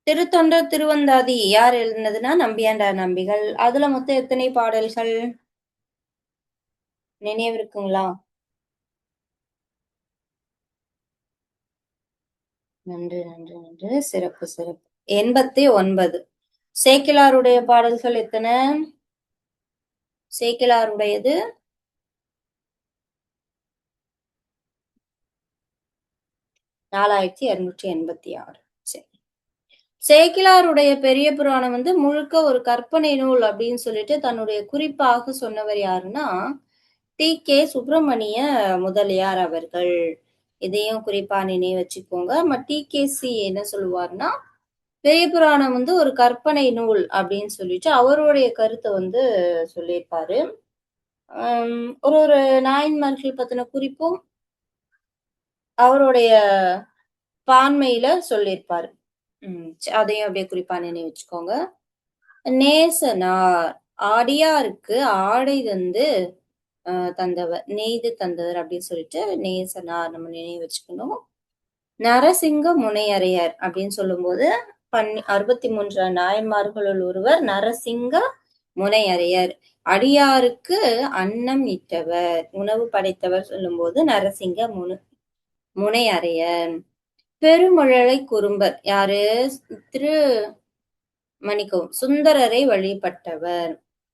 திருத்தொண்டர் திருவந்தாதி யார் எழுதினதுன்னா நம்பியாண்டார் நம்பிகள். அதுல மொத்தம் எத்தனை பாடல்கள் நினைவு இருக்குங்களா? நன்று. சிறப்பு. 89. சேக்கிழாருடைய பாடல்கள் எத்தனை? சேக்கிழாருடையது 4286. சரி. சேக்கிழாருடைய பெரிய புராணம் முழுக்க ஒரு கற்பனை நூல் அப்படின்னு சொல்லிட்டு தன்னுடைய குறிப்பாக சொன்னவர் யாருன்னா டி.கே. சுப்பிரமணிய முதலியார் அவர்கள். இதையும் குறிப்பா நினைவு வச்சுக்கோங்க. டி.கே.சி. என்ன சொல்லுவார்னா பெரிய புராணம் ஒரு கற்பனை நூல் அப்படின்னு சொல்லிட்டு அவருடைய கருத்தை சொல்லியிருப்பாரு. ஒரு நாயன்மார்கள் பத்தின குறிப்பும் அவருடைய பான்மையில சொல்லியிருப்பாரு. அதையும் அப்படியே குறிப்பா நினைவு வச்சுக்கோங்க. நேசனார் ஆடியாருக்கு ஆடை தந்தவர் நெய்து தந்தவர் அப்படின்னு சொல்லிட்டு நேசனார் நம்ம நினைவு வச்சுக்கணும். நரசிங்க முனையரையர் அப்படின்னு சொல்லும்போது 63 நாயன்மார்களுள் ஒருவர் நரசிங்க முனையரையர். அடியாருக்கு அன்னம் இட்டவர், உணவு படைத்தவர் சொல்லும்போது நரசிங்க முனையரையர். பெருமழலை குறும்பர் யாரு? திரு மன்னிக்கவும், சுந்தரரை வழிபட்டவர்.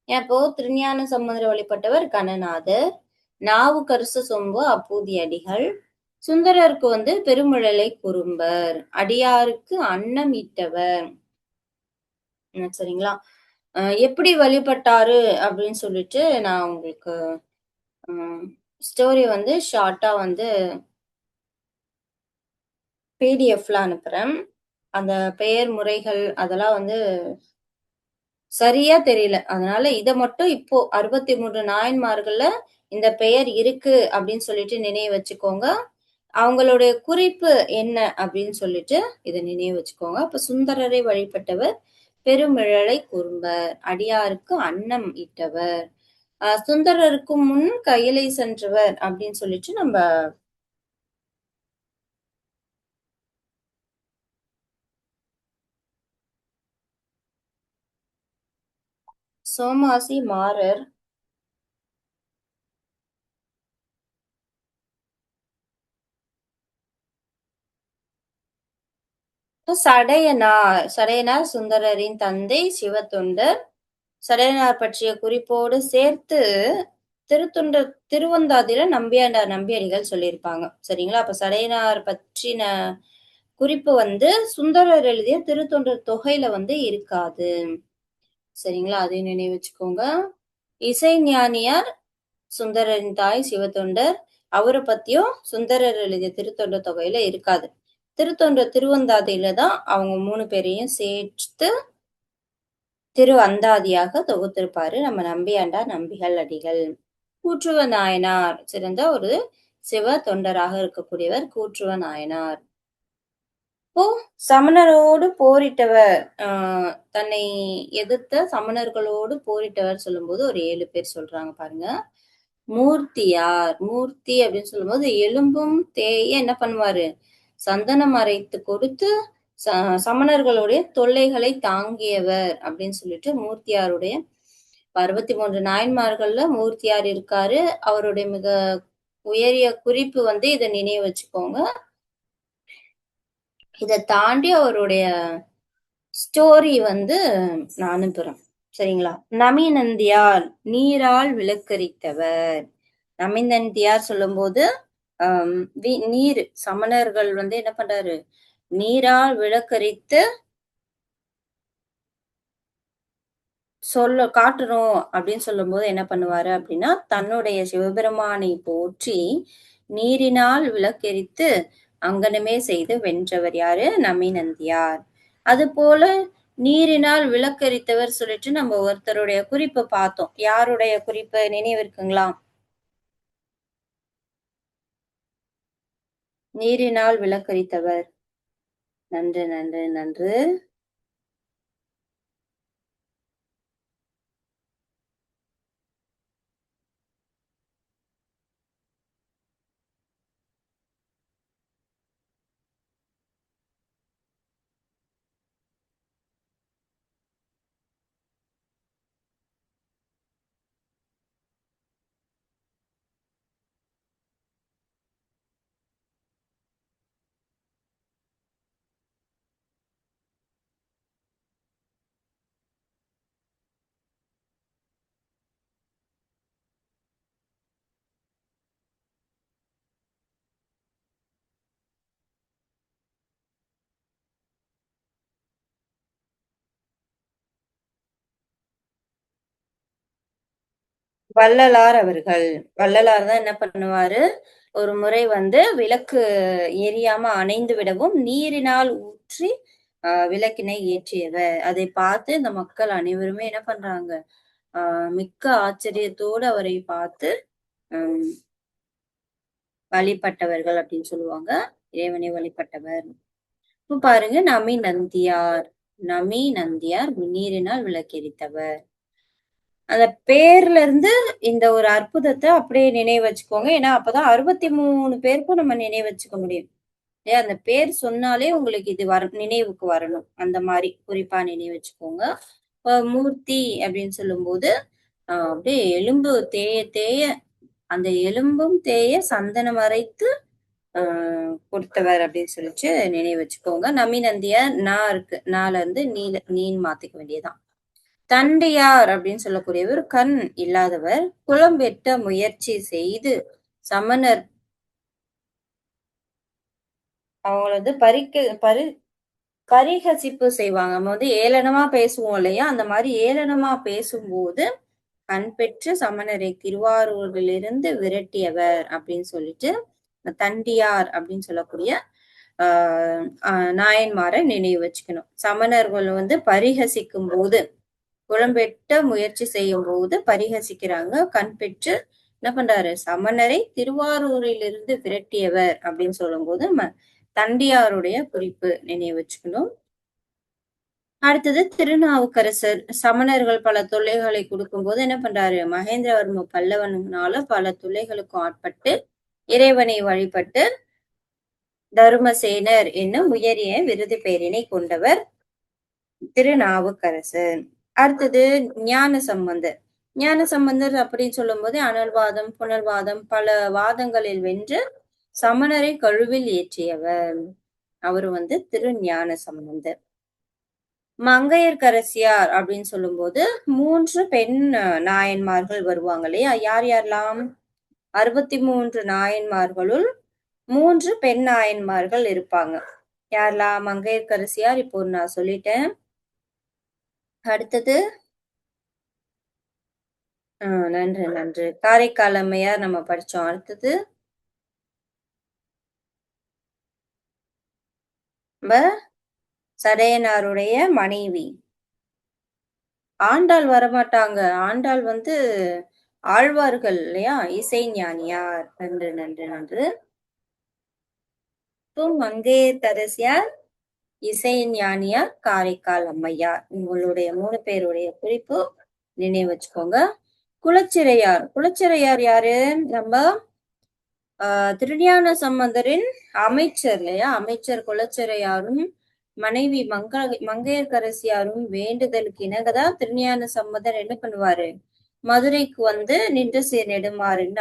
அப்போ திருஞான சம்பந்தரை வழிபட்டவர் கணநாதர், நாவுக்கரசு சொம்பு அப்பூதியடிகள், சுந்தரருக்கு பெருமிழலை குறும்பர், அடியாருக்கு அன்னம் ஈட்டவர். சரிங்களா? எப்படி வழிபட்டாரு அப்படின்னு சொல்லிட்டு நான் உங்களுக்கு ஸ்டோரி ஷார்ட்டா பிடிஎஃப்ல அனுப்புறேன். அந்த பெயர் முறைகள் அதெல்லாம் சரியா தெரியல. அதனால இத மட்டும் இப்போ 63 நாயன்மார்கள்ல இந்த பெயர் இருக்கு அப்படின்னு சொல்லிட்டு நினைவு வச்சுக்கோங்க. அவங்களுடைய குறிப்பு என்ன அப்படின்னு சொல்லிட்டு இத நினைவு வச்சுக்கோங்க. அப்ப சுந்தரரை வழிபட்டவர், பெருமிழலை குறும்பர், அடியாருக்கு அன்னம் ஈட்டவர், சுந்தரருக்கு முன் கையிலை சென்றவர் அப்படின்னு சொல்லிட்டு நம்ம சோமாசி மாறர், சடையனார் சுந்தரரின் தந்தை சிவத்தொண்டர். சடையனார் பற்றிய குறிப்போடு சேர்த்து திருவந்தாதியில நம்பியாண்டார் நம்பியடிகள் சொல்லியிருப்பாங்க. சரிங்களா? அப்ப சடையனார் பற்றின குறிப்பு சுந்தரர் எழுதிய திருத்தொண்டர் தொகையில இருக்காது. சரிங்களா? அதையும் நினைவு வச்சுக்கோங்க. இசை ஞானியார் சுந்தரரின் தாய் சிவத்தொண்டர், அவரை பத்தியும் சுந்தரர் எழுதிய திருத்தொண்டர் தொகையில இருக்காது. திருத்தொண்டர் திருவந்தாதியில தான் அவங்க 3 பேரையும் சேர்த்து திரு அந்தாதியாக தொகுத்திருப்பாரு நம்ம நம்பியாண்டார் நம்பிகள் அடிகள். கூற்றுவ நாயனார் சிறந்த ஒரு சிவ தொண்டராக இருக்கக்கூடியவர் கூற்றுவ நாயனார். இப்போ சமணரோடு போரிட்டவர், தன்னை எதிர்த்த சமணர்களோடு போரிட்டவர் சொல்லும்போது ஒரு 7 பேர் சொல்றாங்க பாருங்க. மூர்த்தி அப்படின்னு சொல்லும்போது எலும்பும் தேய என்ன பண்ணுவாரு? சந்தனம் அரைத்து கொடுத்து சமணர்களுடைய தொல்லைகளை தாங்கியவர் அப்படின்னு சொல்லிட்டு மூர்த்தியாருடைய 63 நாயன்மார்கள்ல மூர்த்தியார் இருக்காரு. அவருடைய மிக உயரிய குறிப்பு இதை நினைவு வச்சுக்கோங்க. இதை தாண்டி அவருடைய ஸ்டோரி நான் அனுப்புறேன். சரிங்களா? நமிநந்தியார் நீரால் விளக்கரித்தவர். நமிநந்தியார் சொல்லும் போது நீர் சமணர்கள் என்ன பண்றாரு? நீரால் விளக்கரித்து காட்டணும் அப்படின்னு சொல்லும் போது என்ன பண்ணுவாரு அப்படின்னா, தன்னுடைய சிவபெருமானை போற்றி நீரினால் விளக்கெரித்து அங்கனமே செய்து வென்றவர் யாரு? நமிநந்தியார். அது போல நீரினால் விளக்கரித்தவர் சொல்லிட்டு நம்ம ஒருத்தருடைய குறிப்பு பார்த்தோம். யாருடைய குறிப்பு நினைவு இருக்குங்களா? நீரினால் விளக்கரித்தவர். நன்று நன்று நன்று. வள்ளலார் அவர்கள். வள்ளலார் தான் என்ன பண்ணுவாரு? ஒரு முறை விளக்கு எரியாம அணைந்து விடவும் நீரினால் ஊற்றி விளக்கினை ஏற்றியவர். அதை பார்த்து இந்த மக்கள் அனைவருமே என்ன பண்றாங்க? மிக்க ஆச்சரியத்தோடு அவரை பார்த்து வழிபட்டவர்கள் அப்படின்னு சொல்லுவாங்க. இறைவனை வழிபட்டவர். இப்ப பாருங்க, நமி நந்தியார் நீரினால் விளக்கெரித்தவர். அந்த பேர்ல இருந்து இந்த ஒரு அற்புதத்தை அப்படியே நினைவு வச்சுக்கோங்க. ஏன்னா அப்பதான் 63 பேருக்கும் நம்ம நினைவு வச்சுக்க முடியும். இல்லையா? அந்த பேர் சொன்னாலே உங்களுக்கு இது நினைவுக்கு வரணும். அந்த மாரி குறிப்பா நினைவு வச்சுக்கோங்க. மூர்த்தி அப்படின்னு சொல்லும்போது, அப்படியே எலும்பு தேய தேய அந்த எலும்பும் தேய சந்தனம் அரைத்து அ கொடுத்தவர் அப்படின்னு சொல்லிட்டு நினைவு வச்சுக்கோங்க. நமினந்திய நா இருக்கு. நால இருந்து நீன்னு மாத்திக்க வேண்டியதுதான். தண்டையார் அப்படின்னு சொல்லக்கூடியவர் கண் இல்லாதவர். குலம் வெட்ட முயற்சி செய்து சமணர் அவங்கள வந்து பரிகசிப்பு செய்வாங்க. நம்ம வந்து ஏளனமா பேசுவோம் இல்லையா? அந்த மாரி ஏளனமா பேசும்போது, கண் பெற்று சமணரை திருவாரூரிலிருந்து விரட்டியவர் அப்படின்னு சொல்லிட்டு, தண்டியார் அப்படின்னு சொல்லக்கூடிய ஆ அ நாயன்மார நினைவு வச்சுக்கணும். சமணர்கள் வந்து பரிகசிக்கும்போது, குலம்பெட்ட முயற்சி செய்யும்போது பரிகசிக்கிறாங்க. கண் பெற்று என்ன பண்றாரு? சமணரை திருவாரூரிலிருந்து விரட்டியவர் அப்படின்னு சொல்லும்போது, தண்டியாருடைய குறிப்பு நினைவு வச்சுக்கணும். அடுத்தது திருநாவுக்கரசர். சமணர்கள் பல தொல்லைகளை குடுக்கும்போது என்ன பண்றாரு? மகேந்திரவர்ம பல்லவனால பல தொல்லைகளுக்கும் ஆட்பட்டு, இறைவனை வழிபட்டு தருமசேனர் என்னும் உயரிய விருது பெயரினை கொண்டவர் திருநாவுக்கரசர். அடுத்தது ஞானசம்பந்தர். ஞானசம்பந்தர் அப்படின்னு சொல்லும்போது அனல்வாதம், புனல்வாதம் பல வாதங்களில் வென்று சமணரை கழுவில் ஏற்றியவர். அவரு வந்து திருஞான சம்பந்தர். மங்கையர்க்கரசியார் அப்படின்னு சொல்லும்போது 3 பெண் நாயன்மார்கள் வருவாங்க இல்லையா? யார் யாரெல்லாம்? 63 நாயன்மார்களுள் 3 பெண் நாயன்மார்கள் இருப்பாங்க. யாரெல்லாம்? மங்கையர்க்கரசியார் இப்போ நான் சொல்லிட்டேன். அடுத்தது நன்று, நன்று. காரைக்கால் அம்மையார் நம்ம படிச்சோம். அடுத்தது நம்ம சடையனாருடைய மனைவி. ஆண்டாள் வரமாட்டாங்க. ஆண்டாள் வந்து ஆழ்வார்கள் இல்லையா? இசை ஞானியார். நன்று, நன்று, நன்று. மங்கையர்க்கரசியார், இசை ஞானியார், காரைக்கால் அம்மையார். உங்களுடைய 3 பேருடைய குறிப்பு நினைவு வச்சுக்கோங்க. குலச்சிறையார். குலச்சிறையார் யாரு? நம்ம திருஞான சம்பந்தரின் அமைச்சர் இல்லையா? அமைச்சர் குலச்சிறையாரும், மனைவி மங்கையர்க்கரசியாரும் வேண்டுதலுக்கு இணங்கதான் திருஞான சம்பந்தர் என்ன பண்ணுவாரு? மதுரைக்கு வந்து நின்ற சீர் நெடுமாறன்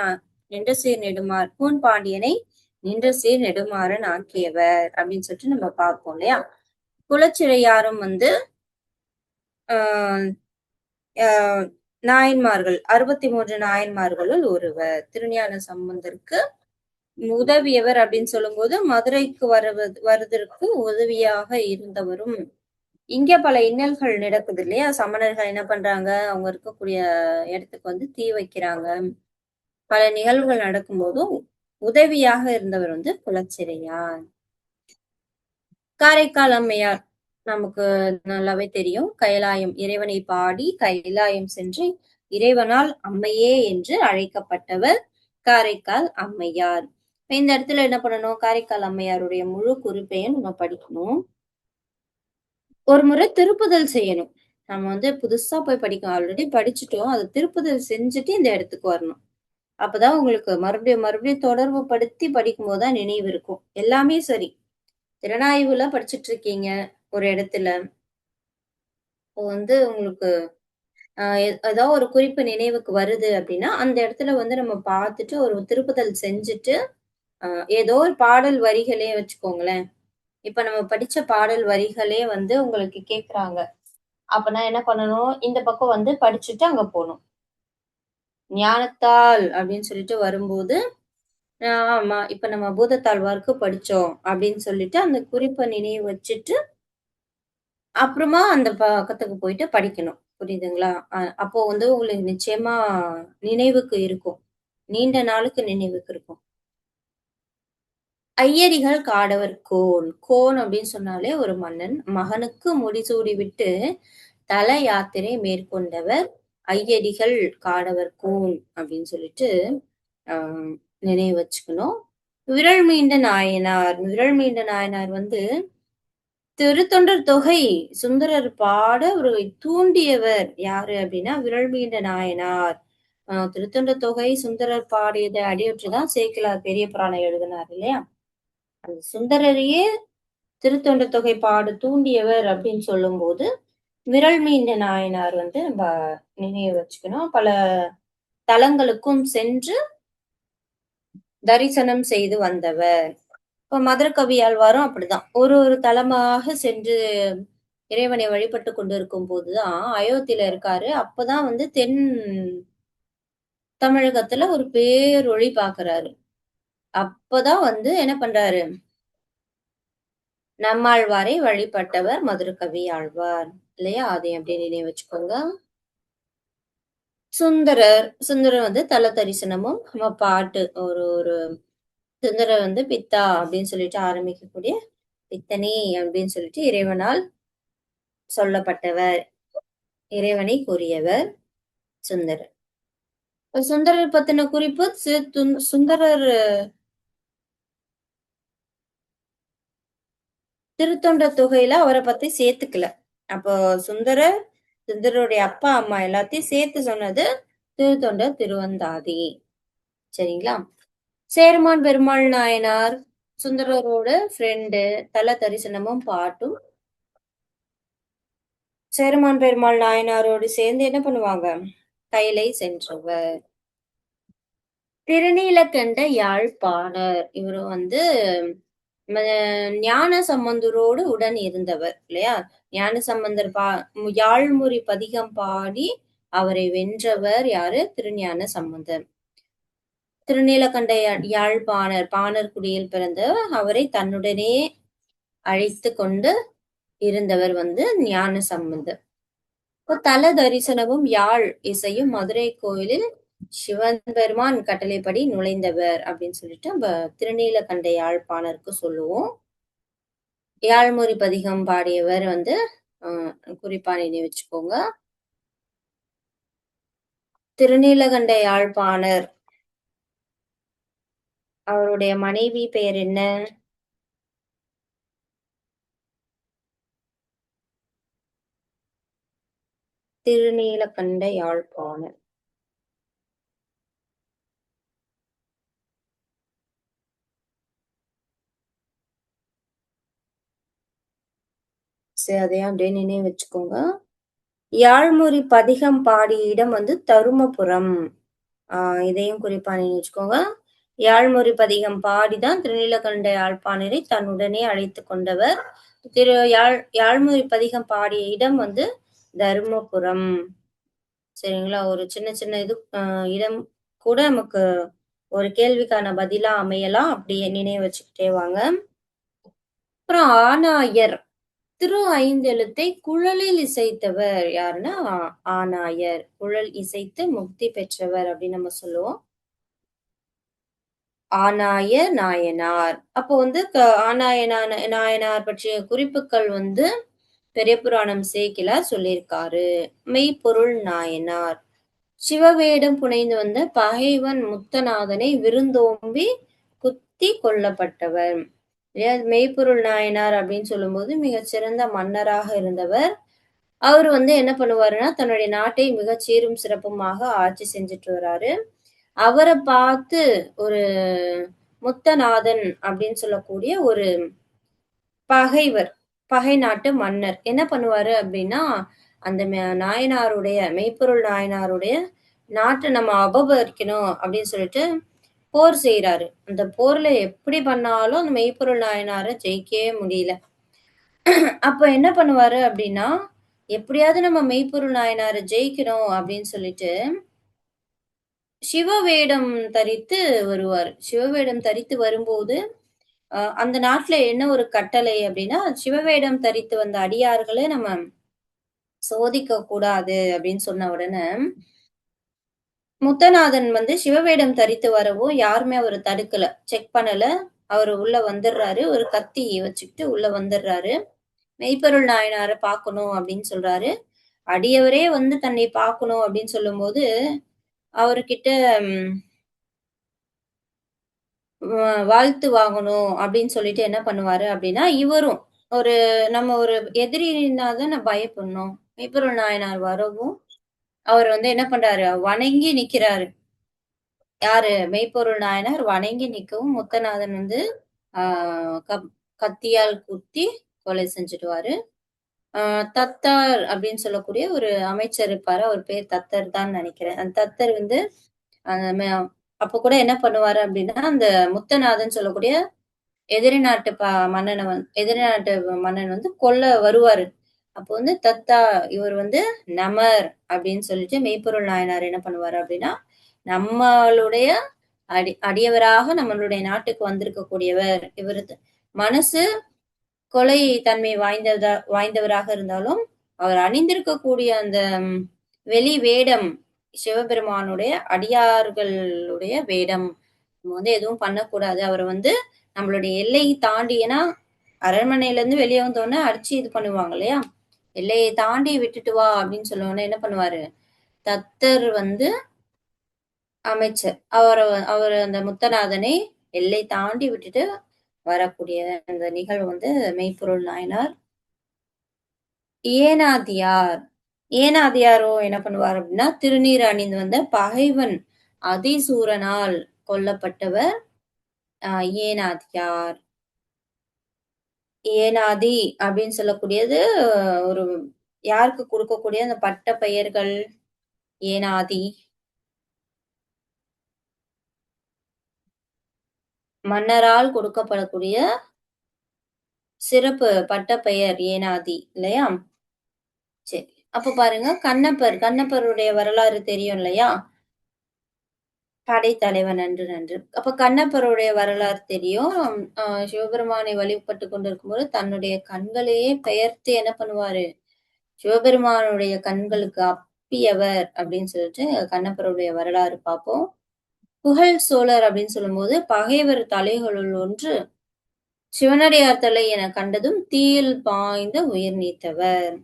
கூன் பாண்டியனை நின்ற சீர் நெடுமாறன் ஆக்கியவர் அப்படின்னு சொல்லிட்டு நம்ம பார்ப்போம் இல்லையா? குலச்சிறையாரும் வந்து ஆஹ் ஆஹ் நாயன்மார்கள் 63 நாயன்மார்களுள் ஒருவர். திருஞான சம்பந்தருக்கு உதவியவர் அப்படின்னு சொல்லும்போது மதுரைக்கு வருவதற்கு உதவியாக இருந்தவரும். இங்க பல இன்னல்கள் நடக்குது இல்லையா? சமணர்கள் என்ன பண்றாங்க? அவங்க இருக்கக்கூடிய இடத்துக்கு வந்து தீ வைக்கிறாங்க. பல நிகழ்வுகள் நடக்கும்போதும் உதவியாக இருந்தவர் வந்து குலச்சிறையார். காரைக்கால் அம்மையார் நமக்கு நல்லாவே தெரியும். கைலாயம் இறைவனை பாடி கைலாயம் சென்று இறைவனால் அம்மையே என்று அழைக்கப்பட்டவர் காரைக்கால் அம்மையார். இந்த இடத்துல என்ன பண்ணணும்? காரைக்கால் அம்மையாருடைய முழு குறிப்பையும் நம்ம படிக்கணும். ஒரு முறை திருப்புதல் செய்யணும். நம்ம வந்து புதுசா போய் படிக்கணும். ஆல்ரெடி படிச்சுட்டோம். அத திருப்புதல் செஞ்சுட்டு இந்த இடத்துக்கு வரணும். அப்பதான் உங்களுக்கு மறுபடியும் மறுபடியும் தொடர்பு படுத்தி படிக்கும்போது தான் நினைவு இருக்கும். எல்லாமே சரி. திறனாய்வுல படிச்சுட்டு இருக்கீங்க ஒரு இடத்துல. இப்போ வந்து உங்களுக்கு ஏதோ ஒரு குறிப்பு நினைவுக்கு வருது அப்படின்னா, அந்த இடத்துல வந்து நம்ம பார்த்துட்டு ஒரு திருப்புதல் செஞ்சுட்டு, அ ஏதோ ஒரு பாடல் வரிகளே வச்சுக்கோங்களேன். இப்ப நம்ம படிச்ச பாடல் வரிகளே வந்து உங்களுக்கு கேட்குறாங்க. அப்ப நான் என்ன பண்ணணும்? இந்த பக்கம் வந்து படிச்சுட்டு அங்க போணும். ஞானத்தாள் அப்படின்னு சொல்லிட்டு வரும்போது, ஆமா. இப்ப நம்ம பூதத்தாழ்வாருக்கு படிச்சோம் அப்படின்னு சொல்லிட்டு, அந்த குறிப்ப நினைவு வச்சுட்டு, அப்புறமா அந்த பக்கத்துக்கு போயிட்டு படிக்கணும். புரியுதுங்களா? அப்போ வந்து உங்களுக்கு நிச்சயமா நினைவுக்கு இருக்கும். நீண்ட நாளுக்கு நினைவுக்கு இருக்கும். ஐயடிகள் காடவர் கோன். கோன் அப்படின்னு சொன்னாலே ஒரு மன்னன். மகனுக்கு முடிசூடிவிட்டு தல யாத்திரை மேற்கொண்டவர் ஐயடிகள் காடவர் கோன் அப்படின்னு சொல்லிட்டு ஆஹ் நினைவு வச்சுக்கணும். விரல் மீண்ட நாயனார் வந்து திருத்தொண்டர் தொகை சுந்தரர் பாட அவர்களை தூண்டியவர் யாரு அப்படின்னா விரல் மீண்ட நாயனார். திருத்தொண்டர் தொகை சுந்தரர் பாடியதை அடியொற்றிதான் சேக்கிழார் பெரிய புராணம் எழுதினார் இல்லையா? அந்த சுந்தரரையே திருத்தொண்ட தொகை பாட தூண்டியவர் அப்படின்னு சொல்லும்போது, விரல் மீண்ட நாயனார் வந்து நம்ப நினைவு வச்சுக்கணும். பல தலங்களுக்கும் சென்று தரிசனம் செய்து வந்தவர். இப்ப மதுரகவி ஆழ்வாரும் அப்படிதான். ஒரு ஒரு தலமாக சென்று இறைவனை வழிபட்டுக் கொண்டிருக்கும்போது தான், அயோத்தியில இருக்காரு. அப்பதான் வந்து தென் தமிழகத்துல ஒரு பேரொளி பார்க்குறாரு. அப்பதான் வந்து என்ன பண்றாரு, நம்மாழ்வாரை வழிபட்டவர் மதுரகவி ஆழ்வார். இல்லையா? அதையும் அப்படியே நினைவு வச்சுக்கோங்க. சுந்தரர் வந்து தல தரிசனமும், நம்ம பாட்டு ஒரு ஒரு சுந்தரர் வந்து பித்தா அப்படின்னு சொல்லிட்டு ஆரம்பிக்கக்கூடிய பித்தனே அப்படின்னு சொல்லிட்டு இறைவனால் சொல்லப்பட்டவர். இறைவனை கூறியவர் சுந்தரர். இப்ப சுந்தரர் பத்தின குறிப்பு சுந்தரர் திருத்தொண்ட தொகையில அவர பத்தி சேர்த்துக்கல. அப்போ சுந்தரர், சுந்தரருடைய அப்பா, அம்மா எல்லாத்தையும் சேர்த்து சொன்னது திருத்தொண்ட திருவந்தாதி. சரிங்களா? சேரமான் பெருமாள் நாயனார் சுந்தரரோட ஃப்ரெண்டு. தல தரிசனமும் பாட்டும் சேரமான் பெருமாள் நாயனாரோடு சேர்ந்து என்ன பண்ணுவாங்க? கைலை சென்றவர். திருநீலகண்ட யாழ்ப்பாணர். இவரு வந்து ம ஞான சம்பந்தரோடு உடன் இருந்தவர் இல்லையா? ஞான சம்பந்தர் யாழ்முறி பதிகம் பாடி அவரை வென்றவர் யாரு? திருஞான சம்பந்தர். திருநீலகண்ட யாழ்ப்பாணர், பாணர்குடியில் பிறந்த அவரை தன்னுடனே அழைத்துக் கொண்டு இருந்தவர் வந்து ஞான சம்பந்தர். இப்போ தல தரிசனமும் யாழ் இசையும் மதுரை கோயிலில் சிவன் பெருமான் கட்டளைப்படி நுழைந்தவர் அப்படின்னு சொல்லிட்டு நம்ம திருநீலகண்ட யாழ்ப்பாணருக்கு சொல்லுவோம். யாழ்முறி பதிகம் பாடியவர் வந்து குறிப்பா நினைவு வச்சுக்கோங்க. திருநீலகண்ட யாழ்ப்பாணர். அவருடைய மனைவி பெயர் என்ன? திருநீலகண்ட யாழ்ப்பாணர். சரி, அதையும் அப்படியே நினைவு வச்சுக்கோங்க. யாழ்முறி பதிகம் பாடிய இடம் வந்து தருமபுரம். இதையும் குறிப்பா நினைவு வச்சுக்கோங்க. யாழ்முறி பதிகம் பாடிதான் திருநீலகண்ட யாழ்ப்பாணரை தன்னுடனே அழைத்துக் கொண்டவர். யாழ்முறி பதிகம் பாடிய இடம் வந்து தருமபுரம். சரிங்களா? ஒரு சின்ன சின்ன இடம் கூட நமக்கு ஒரு கேள்விக்கான பதிலா அமையலாம். அப்படியே நினைவு வச்சுக்கிட்டே வாங்க. அப்புறம் ஆனாயர். திரு ஐந்தெழுத்தை குழலில் இசைத்தவர் யாருன்னா ஆனாயர். குழல் இசைத்து முக்தி பெற்றவர் அப்படின்னு நம்ம சொல்லுவோம். ஆனாய நாயனார். அப்போ வந்து நாயனார் பற்றிய குறிப்புகள் வந்து பெரிய புராணம் சேக்கிழார் சொல்லியிருக்காரு. மெய்ப்பொருள் நாயனார். சிவவேடம் புனைந்து வந்த பகைவன் முத்தநாதனை விருந்தோம்பி குத்தி கொல்லப்பட்டவர். மெய்ப்பொருள் நாயனார் அப்படின்னு சொல்லும்போது மிகச்சிறந்த மன்னராக இருந்தவர். அவர் வந்து என்ன பண்ணுவாருன்னா, தன்னுடைய நாட்டை மிகச் சீரும் சிறப்புமாக ஆட்சி செஞ்சுட்டு வராரு. அவரை பார்த்து ஒரு முத்தநாதன் அப்படின்னு சொல்லக்கூடிய ஒரு பகைவர், பகை நாட்டு மன்னர் என்ன பண்ணுவாரு அப்படின்னா, அந்த நாயனாருடைய மெய்ப்பொருள் நாயனாருடைய நாட்டை நம்ம அபகரிக்கணும் அப்படின்னு சொல்லிட்டு போர் செய்யறாரு. அந்த போர்ல எப்படி பண்ணாலும் அந்த மெய்ப்பொருள் நாயனாரை ஜெயிக்கவே முடியல. அப்ப என்ன பண்ணுவாரு அப்படின்னா, எப்படியாவது நம்ம மெய்ப்பொருள் நாயனாரை ஜெயிக்கணும் அப்படின்னு சொல்லிட்டு சிவ வேடம் தரித்து வருவாரு. சிவவேடம் தரித்து வரும்போது, அந்த நாட்டுல என்ன ஒரு கட்டளை அப்படின்னா, சிவவேடம் தரித்து வந்த அடியார்கள நம்ம சோதிக்கக் கூடாது அப்படின்னு சொன்ன உடனே, முத்தநாதன் வந்து சிவவேடம் தரித்து வரவும் யாருமே அவர தடுக்கல. செக் பண்ணல. அவரு உள்ள வந்துடுறாரு. ஒரு கத்தி வச்சுக்கிட்டு உள்ள வந்துடுறாரு. மெய்ப்பொருள் நாயனார பார்க்கணும் அப்படின்னு சொல்றாரு. அடியவரே வந்து தன்னை பார்க்கணும் அப்படின்னு சொல்லும்போது, அவர்கிட்ட ம் வாழ்த்து வாங்கணும் அப்படின்னு சொல்லிட்டு என்ன பண்ணுவாரு அப்படின்னா, இவரும் ஒரு நம்ம ஒரு எதிரினா தான பயப்படணும். மெய்ப்பொருள் நாயனார் வரவும், அவர் வந்து என்ன பண்றாரு, வணங்கி நிக்கிறாரு. யாரு? மெய்ப்பொருள் நாயனார் வணங்கி நிக்கவும், முத்தநாதன் வந்து கத்தியால் குத்தி கொலை செஞ்சுடுவாரு. தத்தார் அப்படின்னு சொல்லக்கூடிய ஒரு அமைச்சர் இருப்பாரு. அவர் பேர் தத்தர் தான் நினைக்கிறேன். அந்த தத்தர் வந்து அந்த அப்ப கூட என்ன பண்ணுவாரு அப்படின்னா, அந்த முத்தநாதன் சொல்லக்கூடிய எதிரி நாட்டு எதிரி நாட்டு மன்னன் வந்து கொல்ல வருவாரு. அப்போ வந்து தத்தா இவர் வந்து நமர் அப்படின்னு சொல்லிட்டு மெய்ப்பொருள் நாயனார் என்ன பண்ணுவாரு அப்படின்னா, நம்மளுடைய அடியவராக நம்மளுடைய நாட்டுக்கு வந்திருக்கக்கூடியவர். இவரு மனசு கொலை தன்மை வாய்ந்தவராக இருந்தாலும், அவர் அணிந்திருக்கக்கூடிய அந்த வெளி வேடம் சிவபெருமானுடைய அடியார்களுடைய வேடம். நம்ம வந்து எதுவும் பண்ணக்கூடாது. அவர வந்து நம்மளுடைய எல்லை தாண்டி ஏன்னா அரண்மனையிலேருந்து வெளிய வந்தோனே அடிச்சு இது பண்ணுவாங்க இல்லையா? எல்லையை தாண்டி விட்டுட்டு வா அப்படின்னு சொன்னோனே என்ன பண்ணுவாரு? தத்தர் வந்து அமைச்சர். அவரு அந்த முத்தநாதனை எல்லை தாண்டி விட்டுட்டு வரக்கூடிய அந்த நிகழ்வு வந்து மெய்ப்பொருள் நாயனார். ஏனாதியார் ஏனாதியாரோ என்ன பண்ணுவார் அப்படின்னா, திருநீர் அணிந்து வந்த பகைவன் அதிசூரனால் கொல்லப்பட்டவர் ஏனாதியார். ஏனாதி அப்படின்னு சொல்லக்கூடியது ஒரு யாருக்கு கொடுக்கக்கூடிய அந்த பட்ட பெயர்கள் ஏனாதி. மன்னரால் கொடுக்கப்படக்கூடிய சிறப்பு பட்டப்பெயர் ஏனாதி இல்லையா? சரி. அப்ப பாருங்க கண்ணப்பருடைய வரலாறு தெரியும் இல்லையா? படைத்தலைவன் நன்று நன்று. அப்ப கண்ணப்பருடைய வரலாறு தெரியும். சிவபெருமானை வழிபட்டுக் கொண்டிருக்கும்போது தன்னுடைய கண்களையே பெயர்த்து என்ன பண்ணுவாரு? சிவபெருமானுடைய கண்களுக்கு அப்பியவர் அப்படின்னு சொல்லிட்டு கண்ணப்பருடைய வரலாறு பார்ப்போம். புகழ் சோழர் அப்படின்னு சொல்லும்போது பகைவர் தலைகளுள் ஒன்று சிவனடியார் தலை என கண்டதும் தீயில் பாய்ந்து உயிர் நீத்தவர்.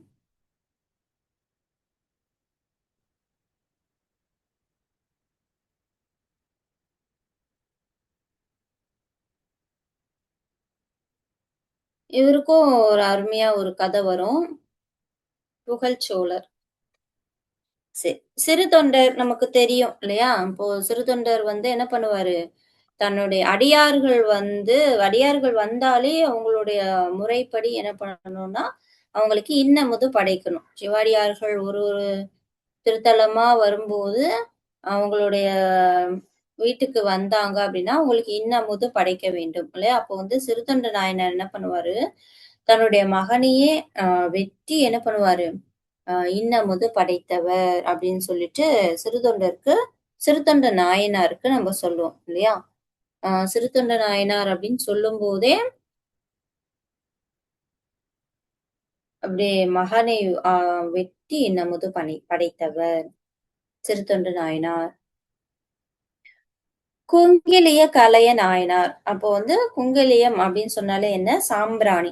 இவருக்கும் ஒரு அருமையா ஒரு கதை வரும். புகழ்ச்சோழர். சிறு தொண்டர் நமக்கு தெரியும் இல்லையா? இப்போ சிறு தொண்டர் வந்து என்ன பண்ணுவாரு? தன்னுடைய அடியார்கள் வந்தாலே அவங்களுடைய முறைப்படி என்ன பண்ணணும்னா, அவங்களுக்கு இன்னமுது படைக்கணும். சிவாடியார்கள் ஒரு ஒரு திருத்தலமா வரும்போது, அவங்களுடைய வீட்டுக்கு வந்தாங்க அப்படின்னா, அவங்களுக்கு இன்னமுது படைக்க வேண்டும் இல்லையா? அப்போ வந்து சிறுத்தொண்ட நாயனார் என்ன பண்ணுவாரு, தன்னுடைய மகனையே வெட்டி என்ன பண்ணுவாரு, இன்னமுது படைத்தவர் அப்படின்னு சொல்லிட்டு சிறுத்தொண்ட நாயனாருக்கு நம்ம சொல்லுவோம் இல்லையா? சிறுத்தொண்ட நாயனார் அப்படின்னு சொல்லும்போதே, அப்படியே மகனை வெட்டி இன்னமுது படைத்தவர் சிறுத்தொண்ட நாயனார். குங்கிலிய கலைய நாயனார். அப்போ வந்து குங்கிலியம் அப்படின்னு சொன்னாலே என்ன? சாம்பிராணி.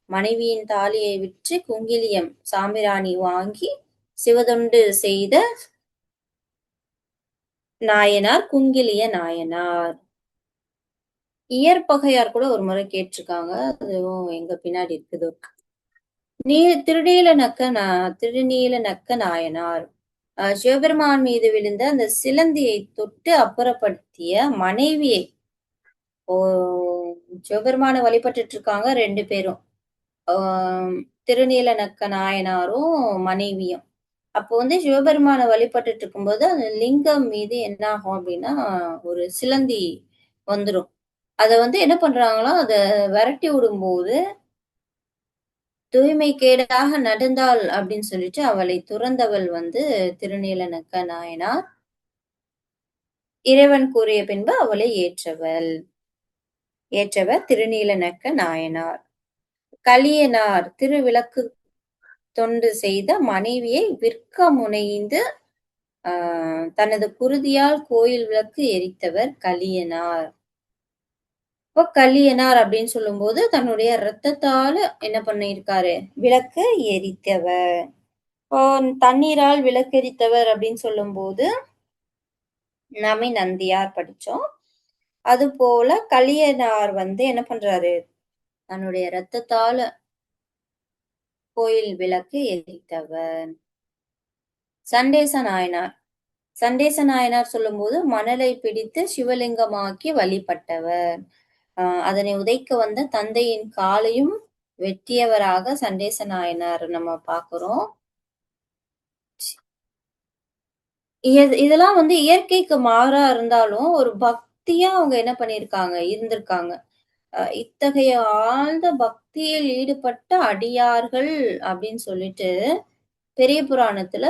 மனைவியின் தாலியை விற்று குங்கிலியம் சாம்பிராணி வாங்கி சிவதொண்டு செய்த நாயனார் குங்கிலிய நாயனார். இயற்பகையார் கூட ஒரு முறை கேட்டிருக்காங்க. அதுவும் எங்க பின்னாடி இருக்குது. திருநீல நக்க நாயனார். சிவபெருமான் மீது விழுந்த அந்த சிலந்தியை தொட்டு அப்புறப்படுத்திய மனைவியை சிவபெருமான வழிபட்டுட்டு இருக்காங்க 2 பேரும். திருநீல நக்க நாயனாரும் மனைவியும். அப்போ வந்து சிவபெருமான வழிபட்டுட்டு இருக்கும்போது அந்த லிங்கம் மீது என்ன ஆகும் அப்படின்னா ஒரு சிலந்தி வந்துரும். அத வந்து என்ன பண்றாங்களாம், அத விரட்டி விடும்போது தூய்மை கேடாக நடந்தாள் அப்படின்னு சொல்லிட்டு அவளை துறந்தவள் வந்து திருநீலநக்க நாயனார். இறைவன் கூறிய பின்பு அவளை ஏற்றவர் திருநீலநக்க நாயனார். கலியனார் திருவிளக்கு தொண்டு செய்த மனைவியை விற்க முனைந்து தனது குருதியால் கோயில் விளக்கு எரித்தவர் கலியனார். இப்போ கலியனார் அப்படின்னு சொல்லும்போது தன்னுடைய இரத்தத்தால என்ன பண்ணியிருக்காரு? விளக்கு எரித்தவர். இப்போ தண்ணீரால் விளக்கெரித்தவர் அப்படின்னு சொல்லும்போது நமை நந்தியார் படிச்சோம். அது போல கலியனார் வந்து என்ன பண்றாரு? தன்னுடைய இரத்தத்தால கோயில் விளக்கு எரித்தவர். சண்டேச நாயனார். சண்டேச நாயனார் சொல்லும்போது மணலை பிடித்து சிவலிங்கமாக்கி வழிபட்டவர். அதனை உதைக்க வந்த தந்தையின் காலையும் வெட்டியவராக சண்டேச நாயனார் நம்ம பார்க்கிறோம். இதெல்லாம் வந்து இயற்கைக்கு மாறா இருந்தாலும், ஒரு பக்தியா அவங்க என்ன பண்ணியிருக்காங்க, இருந்திருக்காங்க. இத்தகைய ஆழ்ந்த பக்தியில் ஈடுபட்ட அடியார்கள் அப்படின்னு சொல்லிட்டு, பெரிய புராணத்துல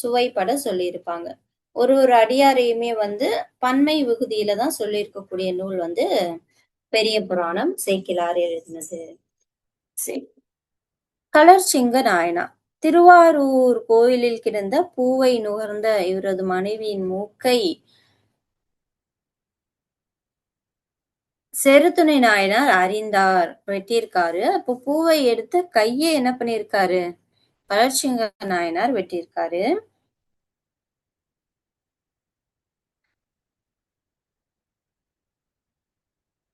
சுவைபட சொல்லியிருப்பாங்க. ஒரு ஒரு அடியாரையுமே வந்து பன்மை விகுதியில தான் சொல்லியிருக்கக்கூடிய நூல் வந்து பெரிய புராணம், சேக்கிழார் எழுதினது. சரி. கலர்சிங்க நாயனார். திருவாரூர் கோயிலில் கிடந்த பூவை நுகர்ந்த இவரது மனைவியின் மூக்கை செருத்துணை நாயனார் அறிந்தார். வெட்டியிருக்காரு. அப்போ பூவை எடுத்து கைய என்ன பண்ணியிருக்காரு? கலர்சிங்க நாயனார் வெட்டியிருக்காரு.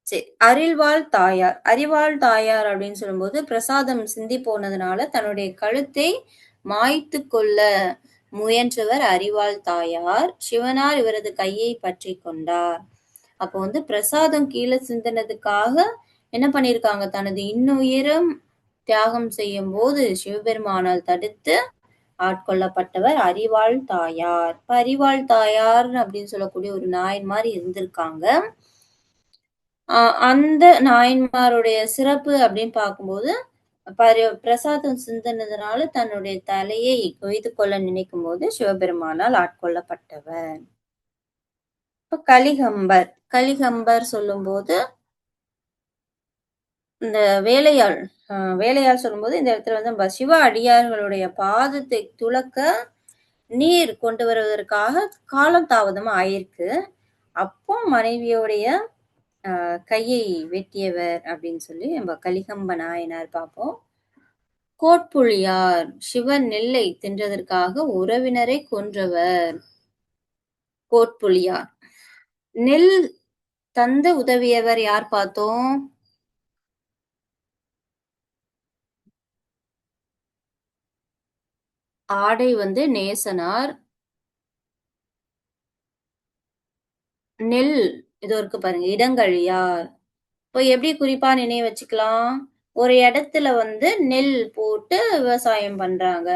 சரி. அரில்வாள் தாயார். அரிவாள் தாயார் அப்படின்னு சொல்லும்போது, பிரசாதம் சிந்தி போனதுனால தன்னுடைய கழுத்தை மாய்த்துக் கொள்ள முயன்றவர் அரிவாள் தாயார். சிவனார் இவரது கையை பற்றிக் கொண்டார். அப்போ வந்து பிரசாதம் கீழே சிந்தினதுக்காக என்ன பண்ணியிருக்காங்க? தனது இன்னுயிரும் தியாகம் செய்யும்போது சிவபெருமானால் தடுத்து ஆட்கொள்ளப்பட்டவர் அரிவாள் தாயார். இப்ப அரிவாள் தாயார் அப்படின்னு சொல்லக்கூடிய ஒரு நாயன்மார் இருந்திருக்காங்க. அந்த நாயன்மாருடைய சிறப்பு அப்படின்னு பார்க்கும்போது, பிரசாதம் சிந்தினதுனால தன்னுடைய தலையை கொய்து கொள்ள நினைக்கும்போது சிவபெருமானால் ஆட்கொள்ளப்பட்டவர். இப்ப கலிகம்பர். கலிகம்பர் சொல்லும்போது, இந்த வேலையாள் வேலையாள் சொல்லும்போது இந்த இடத்துல வந்து நம்ம சிவ அடியார்களுடைய பாதத்தை துலக்க நீர் கொண்டு வருவதற்காக காலம் தாமதம் ஆயிருக்கு. அப்போ மனைவியோடைய கையை வெட்டியவர் அப்படின்னு சொல்லி நம்ம கலிகம்ப நாயனார் பார்ப்போம். கோட்புலியார். சிவன் நெல்லை தின்றதற்காக உறவினரை கொன்றவர் கோட்புலியார். நெல் தந்து உதவியவர் யார் பார்த்தோம்? ஆடை வந்து நேசனார். நெல் இதோ இருக்கு பாருங்க. இடங்கழியார். இப்போ எப்படி குறிப்பா நினைவு வச்சுக்கலாம்? ஒரு இடத்துல வந்து நெல் போட்டு விவசாயம் பண்றாங்க.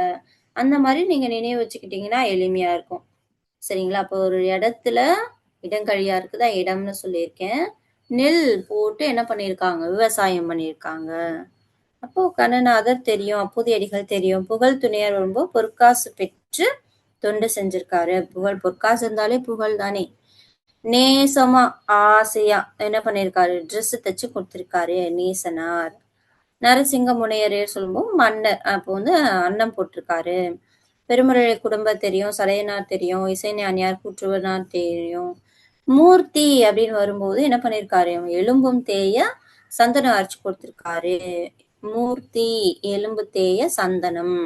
அந்த மாரி நீங்க நினைவு வச்சுக்கிட்டீங்கன்னா எளிமையா இருக்கும். சரிங்களா? அப்போ ஒரு இடத்துல இடங்கழியாருக்கு தான் இடம்னு சொல்லியிருக்கேன். நெல் போட்டு என்ன பண்ணியிருக்காங்க? விவசாயம் பண்ணியிருக்காங்க. அப்போ கண்ணநாதர் தெரியும், அப்பூதியடிகள் தெரியும். புகழ் துணையர் வரும்போது பொற்காசு பெற்று தொண்டு செஞ்சிருக்காரு. பொற்காசு இருந்தாலே புகழ் தானே! நேசமா, ஆசையா என்ன பண்ணியிருக்காரு? ட்ரெஸ் தச்சு குடுத்திருக்காரு. நேசனார். நரசிங்க முனையரேர் சொல்லும்போது மன்னர். அப்போ வந்து அன்னம் போட்டிருக்காரு. பெருமுறை குடும்பம் தெரியும், சடையனார் தெரியும், இசைஞானியார், கூற்றுவனார் தெரியும். மூர்த்தி அப்படின்னு வரும்போது என்ன பண்ணியிருக்காரு? எலும்பும் தேய சந்தனம் அரைச்சு கொடுத்திருக்காரு. மூர்த்தி எலும்பு தேய சந்தனம்.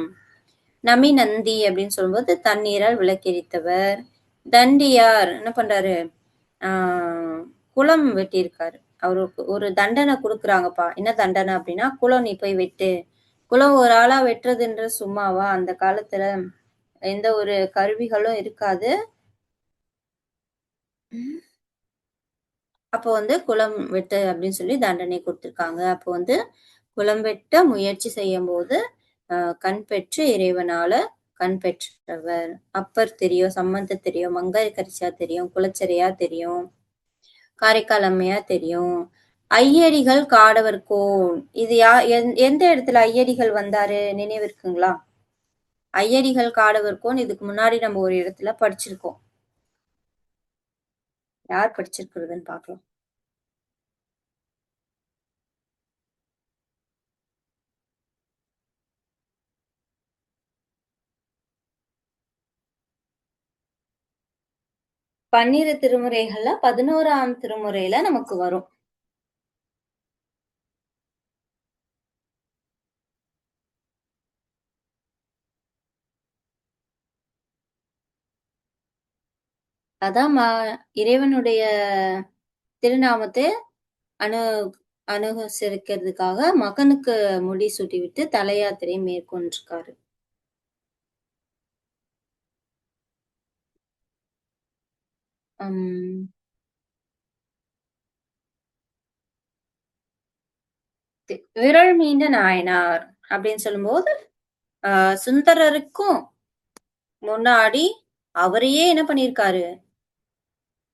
நந்தி அப்படின்னு சொல்லும்போது தண்ணீரால் விளக்கெரித்தவர். தண்டியார் என்ன பண்றாரு? குளம் வெட்டியிருக்காரு. அவருக்கு ஒரு தண்டனை கொடுக்குறாங்கப்பா. என்ன தண்டனை அப்படின்னா, குளம் நீ போய் வெட்டு. குளம் ஒரு ஆளா வெட்டுறதுன்ற சும்மாவா? அந்த காலத்துல எந்த ஒரு கருவிகளும் இருக்காது. அப்போ வந்து குளம் வெட்டு அப்படின்னு சொல்லி தண்டனை கொடுத்திருக்காங்க. அப்போ வந்து குளம் வெட்ட முயற்சி செய்யும்போது கண் பெற்று இறைவனால கண் பெற்றவர். அப்பர் தெரியும், சம்பந்தர் தெரியும், மங்கையர்க்கரசியார் தெரியும், குலச்சிறையார் தெரியும், காரைக்கால் அம்மையார் தெரியும். ஐயடிகள் காடவர் கோன். இது எந்த இடத்துல ஐயடிகள் வந்தாரு நினைவு இருக்குங்களா? ஐயடிகள் காடவர் கோன் இதுக்கு முன்னாடி நம்ம ஒரு இடத்துல படிச்சிருக்கோம். யார் படிச்சிருக்கிறதுன்னு பார்க்கலாம். பன்னிரு திருமுறைகள்ல 11ஆம் திருமுறையில நமக்கு வரும். அதான் இறைவனுடைய திருநாமத்தை அனு அனுசரிக்கிறதுக்காக மகனுக்கு முடி சூட்டிவிட்டு தல யாத்திரை மேற்கொண்டிருக்காரு. விரல் மீண்ட நாயனார் அப்படின்னு சொல்லும்போது சுந்தரருக்கும் முன்னாடி அவரையே என்ன பண்ணியிருக்காரு?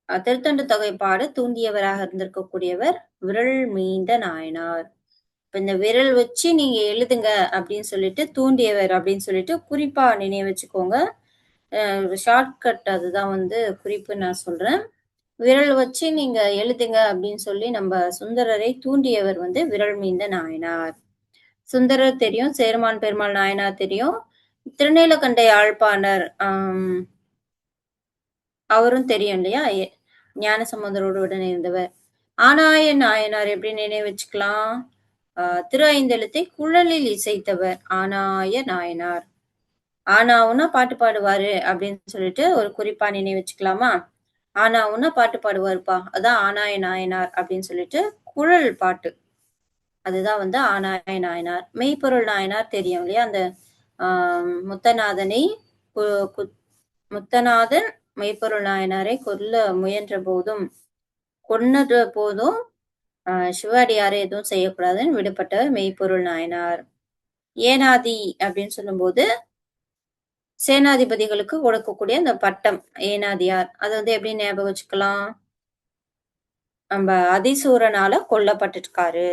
திருத்தொண்ட தொகை பாட தூண்டியவராக இருந்திருக்கக்கூடியவர் விரல் மீண்ட நாயனார். இப்ப இந்த விரல் வச்சு நீங்க எழுதுங்க அப்படின்னு சொல்லிட்டு தூண்டியவர் அப்படின்னு சொல்லிட்டு குறிப்பா நினைவு வச்சுக்கோங்க. ஷார்ட்கட் அதுதான் வந்து குறிப்பு நான் சொல்றேன். விரல் வச்சு நீங்க எழுதுங்க அப்படின்னு சொல்லி நம்ம சுந்தரரை தூண்டியவர் வந்து விரல் மீண்ட நாயனார். சுந்தரர் தெரியும், சேரமான் பெருமாள் நாயனார் தெரியும், திருநீலகண்ட யாழ்ப்பாணர் அவரும் தெரியும் இல்லையா? ஞானசம்பந்தரோடு உடன் இருந்தவர். ஆனாய நாயனார் எப்படி நினைவு வச்சுக்கலாம்? திரு ஐந்தெழுத்தை குழலில் இசைத்தவர் ஆனாய நாயனார். ஆனாவுன்னா பாட்டு பாடுவாரு அப்படின்னு சொல்லிட்டு ஒரு குறிப்பா நினைவு வச்சுக்கலாமா? ஆனாவுன்னா பாட்டு பாடுவாருப்பா. அதான் ஆனாய நாயனார் அப்படின்னு சொல்லிட்டு குழல் பாட்டு. அதுதான் வந்து ஆனாய நாயனார். மெய்ப்பொருள் நாயனார் தெரியும் இல்லையா? அந்த முத்தநாதனை முத்தநாதன் மெய்ப்பொருள் நாயனாரை கொல்ல முயன்ற போதும் கொன்னது போதும் சிவாடியாரை எதுவும் செய்யக்கூடாதுன்னு விடுபட்டவர் மெய்ப்பொருள் நாயனார். ஏனாதி அப்படின்னு சொல்லும்போது சேனாதிபதிகளுக்கு கொடுக்கக்கூடிய அந்த பட்டம் ஏனாதியார். அது வந்து எப்படி ஞாபகம் வச்சுக்கலாம்? நம்ம அதிசூரனால கொல்லப்பட்டிருக்காரு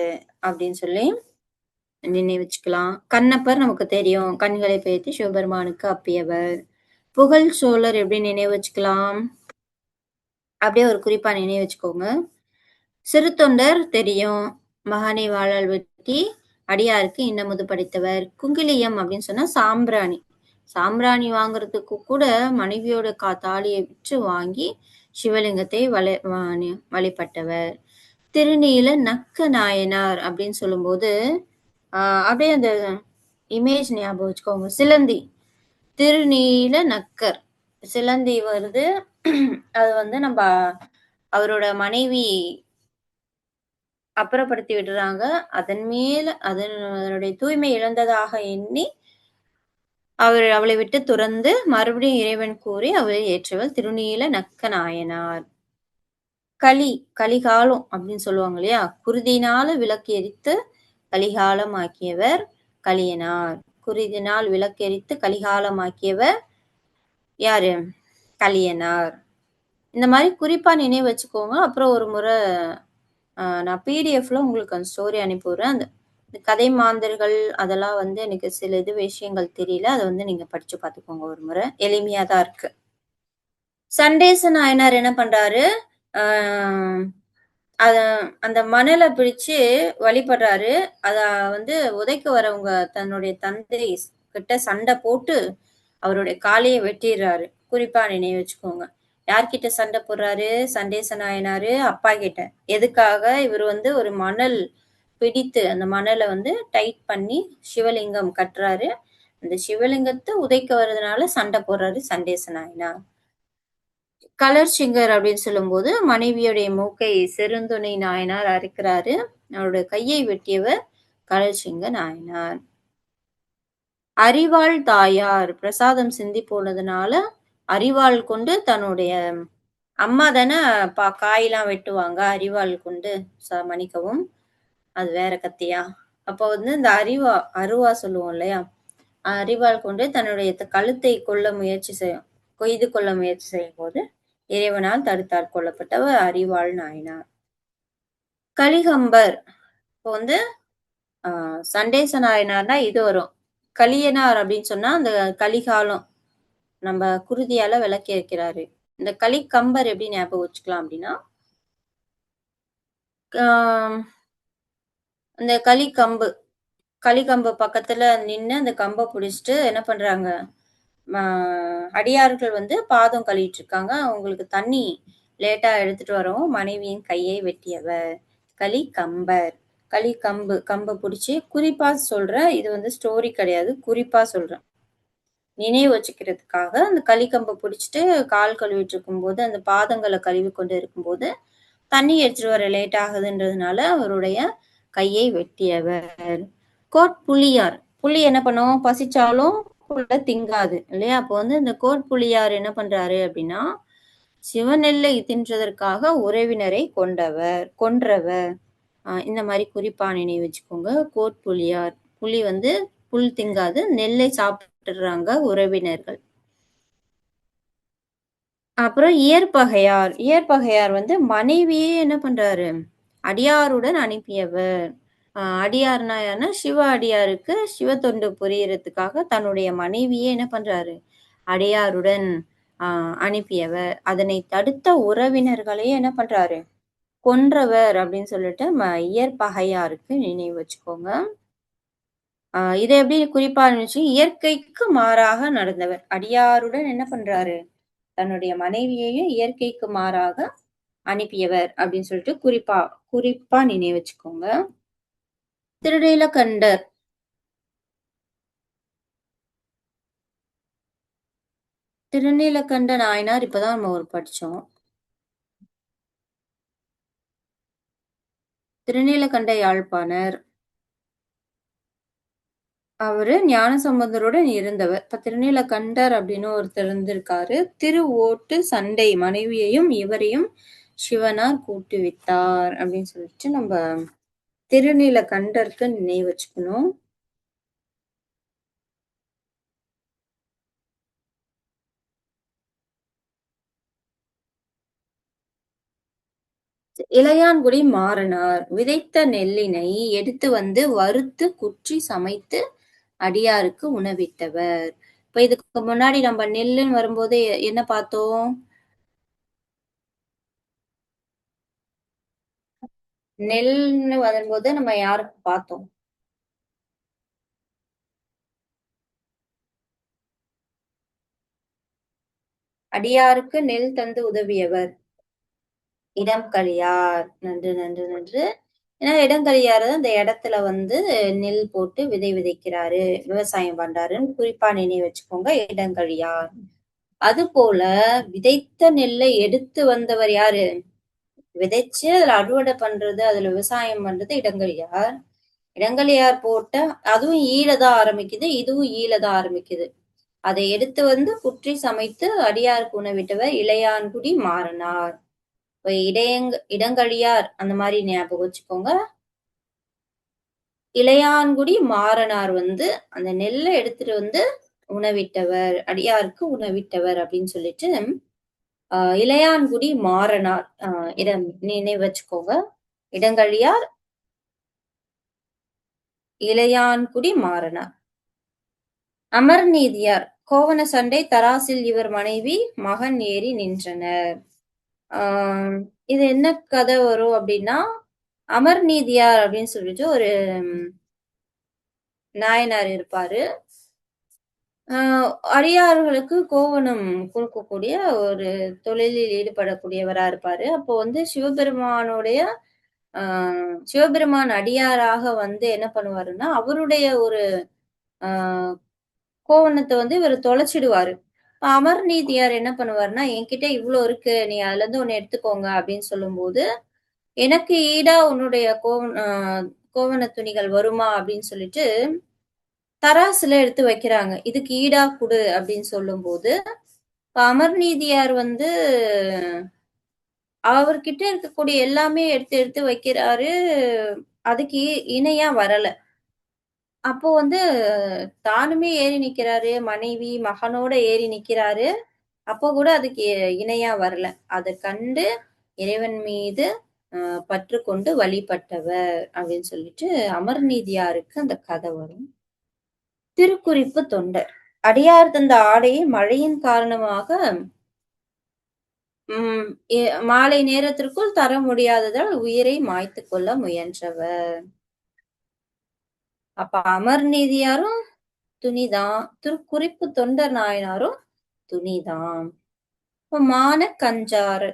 அப்படின்னு சொல்லி நினைவு வச்சுக்கலாம். கண்ணப்பர் நமக்கு தெரியும். கண்களை பெயர்த்து சிவபெருமானுக்கு அப்பியவர். புகழ் சோழர் எப்படி நினைவு வச்சுக்கலாம்? அப்படியே ஒரு குறிப்பா நினைவு வச்சுக்கோங்க. சிறு தொண்டர் தெரியும். மகானை வாழால் வெட்டி அடியாருக்கு இன்னமுது படைத்தவர். குங்கிலியம் அப்படின்னு சொன்னா சாம்பிராணி. சாம்பிராணி வாங்குறதுக்கு கூட மனைவியோட தாலியை விற்று வாங்கி சிவலிங்கத்தை வழிபட்டவர். திருநீல நக்க நாயனார் அப்படின்னு சொல்லும்போது அப்படியே அந்த இமேஜ் ஞாபகம் வச்சுக்கோங்க. சிலந்தி திருநீல நக்கர் சிலந்தி வருது. அது வந்து நம்ம அவரோட மனைவி அப்புறப்படுத்தி விடுறாங்க. அதன் மேல அதனுடைய தூய்மை இழந்ததாக எண்ணி அவளை விட்டு துறந்து மறுபடியும் இறைவன் கூறி அவளை ஏற்றவள் திருநீல நக்க நாயனார். கலிகாலம் அப்படின்னு சொல்லுவாங்க இல்லையா? குருதினால விளக்கு எரித்து கலிகாலம் ஆக்கியவர் கலியனார். குருதினால் விளக்கு எரித்து கலிகாலம் ஆக்கியவர் யாரு? கலியனார். இந்த மாதிரி குறிப்பா நினைவு வச்சுக்கோங்க. அப்புறம் ஒரு முறை நான் பிடிஎஃப்ல உங்களுக்கு அந்த ஸ்டோரி அனுப்பிவிடுறேன். அந்த கதை மாந்தர்கள் அதெல்லாம் வந்து எனக்கு சில விஷயங்கள் தெரியல. அதை வந்து நீங்க படிச்சு பார்த்துக்கோங்க ஒரு முறை. எளிமையா தான் இருக்கு. சண்டேச நாயனார் என்ன பண்றாரு? அந்த மணலை பிடிச்சு வழிபடுறாரு. அத வந்து உதைக்க வரவங்க தன்னுடைய தந்தை கிட்ட சண்டை போட்டு அவருடைய காலையை வெட்டிடுறாரு. குறிப்பா நினைவு வச்சுக்கோங்க. யார்கிட்ட சண்டை போடுறாரு? சண்டேச நாயனாரு அப்பா கிட்ட. எதுக்காக? இவர் வந்து ஒரு மணல் பிடித்து அந்த மணலை வந்து டைட் பண்ணி சிவலிங்கம் கட்டுறாரு. அந்த சிவலிங்கத்தை உதைக்க வர்றதுனால சண்டை போடுறாரு சண்டேச நாயனார். கலர் சிங்கர் அப்படின்னு சொல்லும்போது மனைவியுடைய மூக்கை செருந்துணை நாயனார் அறுக்கிறாரு. அவருடைய கையை வெட்டியவர் கலர் சிங்க நாயனார். அறிவாள் தாயார் பிரசாதம் சிந்தி போனதுனால அறிவாள் கொண்டு தன்னுடைய அம்மா தானே காயெல்லாம் வெட்டுவாங்க. அறிவாள் கொண்டு மன்னிக்கவும், அது வேற கத்தியா? அப்போ வந்து இந்த அருவா சொல்லுவோம் இல்லையா? அறிவாள் கொண்டு தன்னுடைய கழுத்தை கொய்து கொள்ள முயற்சி செய்யும் போது இறைவனால் தடுத்தாற் கொள்ளப்பட்டவர் அறிவாள் நாயனார். கலிகம்பர் இப்போ வந்து சண்டேச நாயனார்னா இது வரும். கலியனார் அப்படின்னு சொன்னா அந்த கலிகாலம் நம்ம குருதியால விளக்கி இருக்கிறாரு. இந்த கலிகம்பர் எப்படி ஞாபகம் வச்சுக்கலாம் அப்படின்னா அந்த கலிகம்பு பக்கத்துல நின்று அந்த கம்பை பிடிச்சிட்டு என்ன பண்றாங்க? அடியார்கள் வந்து பாதம் கழுவிட்டு இருக்காங்க. அவங்களுக்கு தண்ணி லேட்டா எடுத்துட்டு வரவும் மனைவியின் கையை வெட்டியவர் கலிகம்பர். கம்பை பிடிச்சி குறிப்பா சொல்றேன். இது வந்து ஸ்டோரி கிடையாது. குறிப்பா சொல்றேன். நினைவு வச்சுக்கிறதுக்காக அந்த கலிகம்பை பிடிச்சிட்டு கால் கழுவிட்டு இருக்கும்போது அந்த பாதங்களை கழுவி கொண்டு இருக்கும்போது தண்ணி எடுத்துட்டு வர லேட் ஆகுதுன்றதுனால அவருடைய கையை வெட்டியவர். கோட்புலியார். புலி என்ன பண்ணும்? பசிச்சாலும் புல்ல திங்காது இல்லையா? அப்போ வந்து இந்த கோட்புலியார் என்ன பண்றாரு அப்படின்னா சிவநெல்லை தின்றதற்காக உறவினரை கொன்றவர். இந்த மாரி குறிப்பா நினைவு வச்சுக்கோங்க. கோட்புலியார். புலி வந்து புல் திங்காது, நெல்லை சாப்பிட்டுறாங்க உறவினர்கள். அப்புறம் இயற்பகையார். இயற்பகையார் வந்து மனைவியே என்ன பண்றாரு? அடியாருடன் அனுப்பியவர். அடியார்னா யாருன்னா, சிவ அடியாருக்கு சிவ தொண்டு புரியறதுக்காக தன்னுடைய மனைவியே என்ன பண்றாரு? அடியாருடன் அ அனுப்பியவர். அதனை தடுத்த உறவினர்களையே என்ன பண்றாரு? கொன்றவர் அப்படின்னு சொல்லிட்டு இயற்பகையாருக்கு நினைவு வச்சுக்கோங்க. இத எப்படி குறிப்பா இருந்துச்சு? இயற்கைக்கு மாறாக நடந்தவர். அடியாருடன் என்ன பண்றாரு? தன்னுடைய மனைவியையும் இயற்கைக்கு மாறாக அனுப்பியவர் அப்படின்னு சொல்லிட்டு குறிப்பா குறிப்பா நினைவு வச்சுக்கோங்க. திருநீலகண்டர். திருநீலகண்ட நாயனார் இப்பதான் நம்ம ஒரு படிச்சோம். திருநீலகண்ட யாழ்ப்பாணர். அவரு ஞானசம்பந்தருடன் இருந்தவர். இப்ப திருநீலகண்டர் அப்படின்னு ஒருத்தர் இருந்திருக்காரு. திருஓட்டு சண்டை மனைவியையும் இவரையும் சிவனார் கூட்டுவித்தார் அப்படின்னு சொல்லிட்டு நம்ம திருநீலகண்டருக்கு நினைவு வச்சுக்கணும். இளையான்குடி மாறனார் விதைத்த நெல்லினை எடுத்து வந்து வறுத்து குற்றி சமைத்து அடியாருக்கு உணவிட்டவர். இப்ப இதுக்கு முன்னாடி நம்ம நெல்லுன்னு வரும்போது என்ன பார்த்தோம்? நெல்னு வரும்போது நம்ம யாருக்கு பார்த்தோம்? அடியாருக்கு நெல் தந்து உதவியவர். இடம்கழியார். நன்று, நன்று, நன்று. ஏன்னா இடம்கழியார் தான் அந்த இடத்துல வந்து நெல் போட்டு விதை விதைக்கிறாரு, விவசாயம் பண்றாருன்னு குறிப்பா நினைவு வச்சுக்கோங்க. இடங்கழியார். அதுபோல விதைத்த நெல்லை எடுத்து வந்தவர் யாரு? விதைச்சு அதுல அறுவடை பண்றது, அதுல விவசாயம் பண்றது இடங்கழியார். இடங்கழியார் போட்ட அதுவும் ஈல தான் ஆரம்பிக்குது, இதுவும் ஈல தான் ஆரம்பிக்குது. அதை எடுத்து வந்து குற்றி சமைத்து அடியாருக்கு உணவிட்டவர் இளையான்குடி மாறனார். இப்ப இடங்கழியார் அந்த மாதிரி ஞாபகம் வச்சுக்கோங்க. இளையான்குடி மாறனார் வந்து அந்த நெல்லை எடுத்துட்டு வந்து உணவிட்டவர், அடியாருக்கு உணவிட்டவர் அப்படின்னு சொல்லிட்டு இளையான்குடி மாறனார் இடம் நினைவு வச்சுக்கோங்க. இடங்கழியார், இளையான்குடி மாறனார். அமர்நீதியார். கோவண சண்டை தராசில் இவர் மனைவி மகன் ஏறி நின்றனர். ஆஹ் இது என்ன கதை வரும் அப்படின்னா, அமர்நீதியார் அப்படின்னு சொல்லிட்டு ஒரு நாயனார் இருப்பாரு. அடியார்களுக்கு கோவணம் கொடுக்கக்கூடிய ஒரு தொழிலில் ஈடுபடக்கூடியவரா இருப்பாரு. அப்போ வந்து சிவபெருமானுடைய சிவபெருமான் அடியாராக வந்து என்ன பண்ணுவாருன்னா, அவருடைய ஒரு ஆஹ் கோவணத்த வந்து இவரு தொலைச்சிடுவாரு. அமர்நீதியார் என்ன பண்ணுவாருன்னா, என்கிட்ட இவ்ளோ இருக்கு. நீ அதுல இருந்து ஒண்ணு எடுத்துக்கோங்க அப்படின்னு சொல்லும்போது, எனக்கு ஈடா உன்னுடைய கோவண துணிகள் வருமா அப்படின்னு சொல்லிட்டு தராசுல எடுத்து வைக்கிறாங்க. இதுக்கு ஈடா குடு அப்படின்னு சொல்லும்போது, அமர்நீதியார் வந்து அவர்கிட்ட இருக்கக்கூடிய எல்லாமே எடுத்து எடுத்து வைக்கிறாரு. அதுக்கு இணையா வரல. அப்போ வந்து தானுமே ஏறி நிக்கிறாரு. மனைவி, மகனோட ஏறி நிக்கிறாரு. அப்போ கூட அதுக்கு இணையா வரல. அத கண்டு இறைவன் மீது பற்று கொண்டு வழிபட்டவர் அப்படின்னு சொல்லிட்டு அமர்நீதியாருக்கு அந்த கதை வரும். திருக்குறிப்பு தொண்டர். அடியார் தந்த ஆடையை மழையின் காரணமாக ம் மாலை நேரத்திற்குள் தர முடியாததால் உயிரை மாய்த்துக் கொள்ள முயன்றவர். அப்ப அமர்நீதியாரும் துணிதான். திருக்குறிப்பு தொண்டர் நாயனாரும் துணிதான். மான கஞ்சாறு.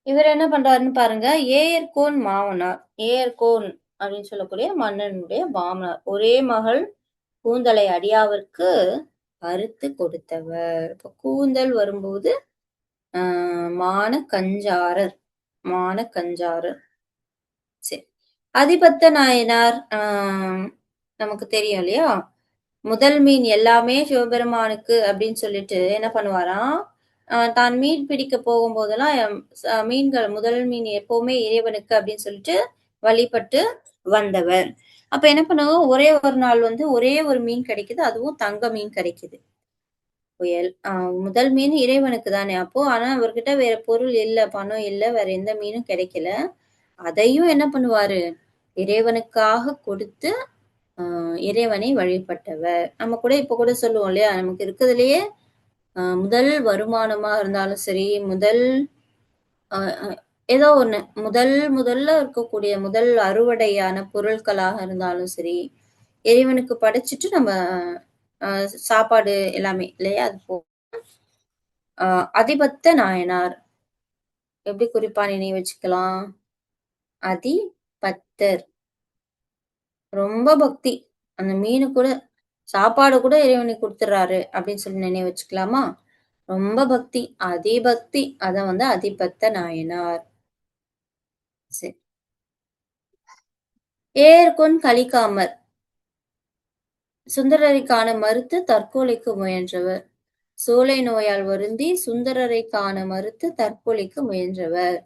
இவர் என்ன பண்றாருன்னு பாருங்க. ஏயர்கோன் மாமனார். ஏயர்கோன் அப்படின்னு சொல்லக்கூடிய மன்னனுடைய மாமனார். ஒரே மகள் கூந்தலை அடியாவிற்கு அறுத்து கொடுத்தவர். இப்ப கூந்தல் வரும்போது மான கஞ்சாரர். மான கஞ்சாரர். சரி. அதிபத்த நாயனார் நமக்கு தெரியும் இல்லையா? முதல் மீன் எல்லாமே சிவபெருமானுக்கு அப்படின்னு சொல்லிட்டு என்ன பண்ணுவாராம், தான் மீன் பிடிக்க போகும்போதெல்லாம் மீன்கள் முதல் மீன் எப்பவுமே இறைவனுக்கு அப்படின்னு சொல்லிட்டு வழிபட்டு வந்தவர். அப்ப என்ன பண்ணுவோம், ஒரே ஒரு நாள் வந்து ஒரே ஒரு மீன் கிடைக்குது. அதுவும் தங்க மீன் கிடைக்குது. புயல். முதல் மீன் இறைவனுக்கு தானே! அப்போ ஆனா அவர்கிட்ட வேற பொருள் இல்ல, பணம் இல்ல, வேற எந்த மீனும் கிடைக்கல. அதையும் என்ன பண்ணுவாரு, இறைவனுக்காக கொடுத்து, அ இறைவனை வழிபட்டவர். நம்ம கூட இப்ப கூட சொல்லுவோம் இல்லையா? நமக்கு இருக்கிறதுலயே முதல் வருமானமா இருந்தாலும் சரி, முதல் அ அ ஏதோ ஒண்ணு. முதல்ல இருக்கக்கூடிய முதல் அறுவடையான பொருட்களாக இருந்தாலும் சரி, இறைவனுக்கு படைச்சுட்டு நம்ம அ சாப்பாடு எல்லாமே இல்லையா? அது அ அதிபத்த நாயனார். எப்படி குறிப்பா நினைவு வச்சுக்கலாம்? அதிபத்தர். ரொம்ப பக்தி. அந்த மீனு கூட சாப்பாடு கூட இறைவனுக்கு குடுத்துடுறாரு அப்படின்னு சொல்லி நினைவு வச்சுக்கலாமா? ரொம்ப பக்தி. அதிபக்தி. அதான் வந்து அதிபத்த நாயனார். சரி. ஏர்கொண் கலிக்காமர். சுந்தரரை காண மறுத்து தற்கொலைக்கு முயன்றவர். சோலை நோயால் வருந்தி சுந்தரரை காண மறுத்து தற்கொலைக்கு முயன்றவர்.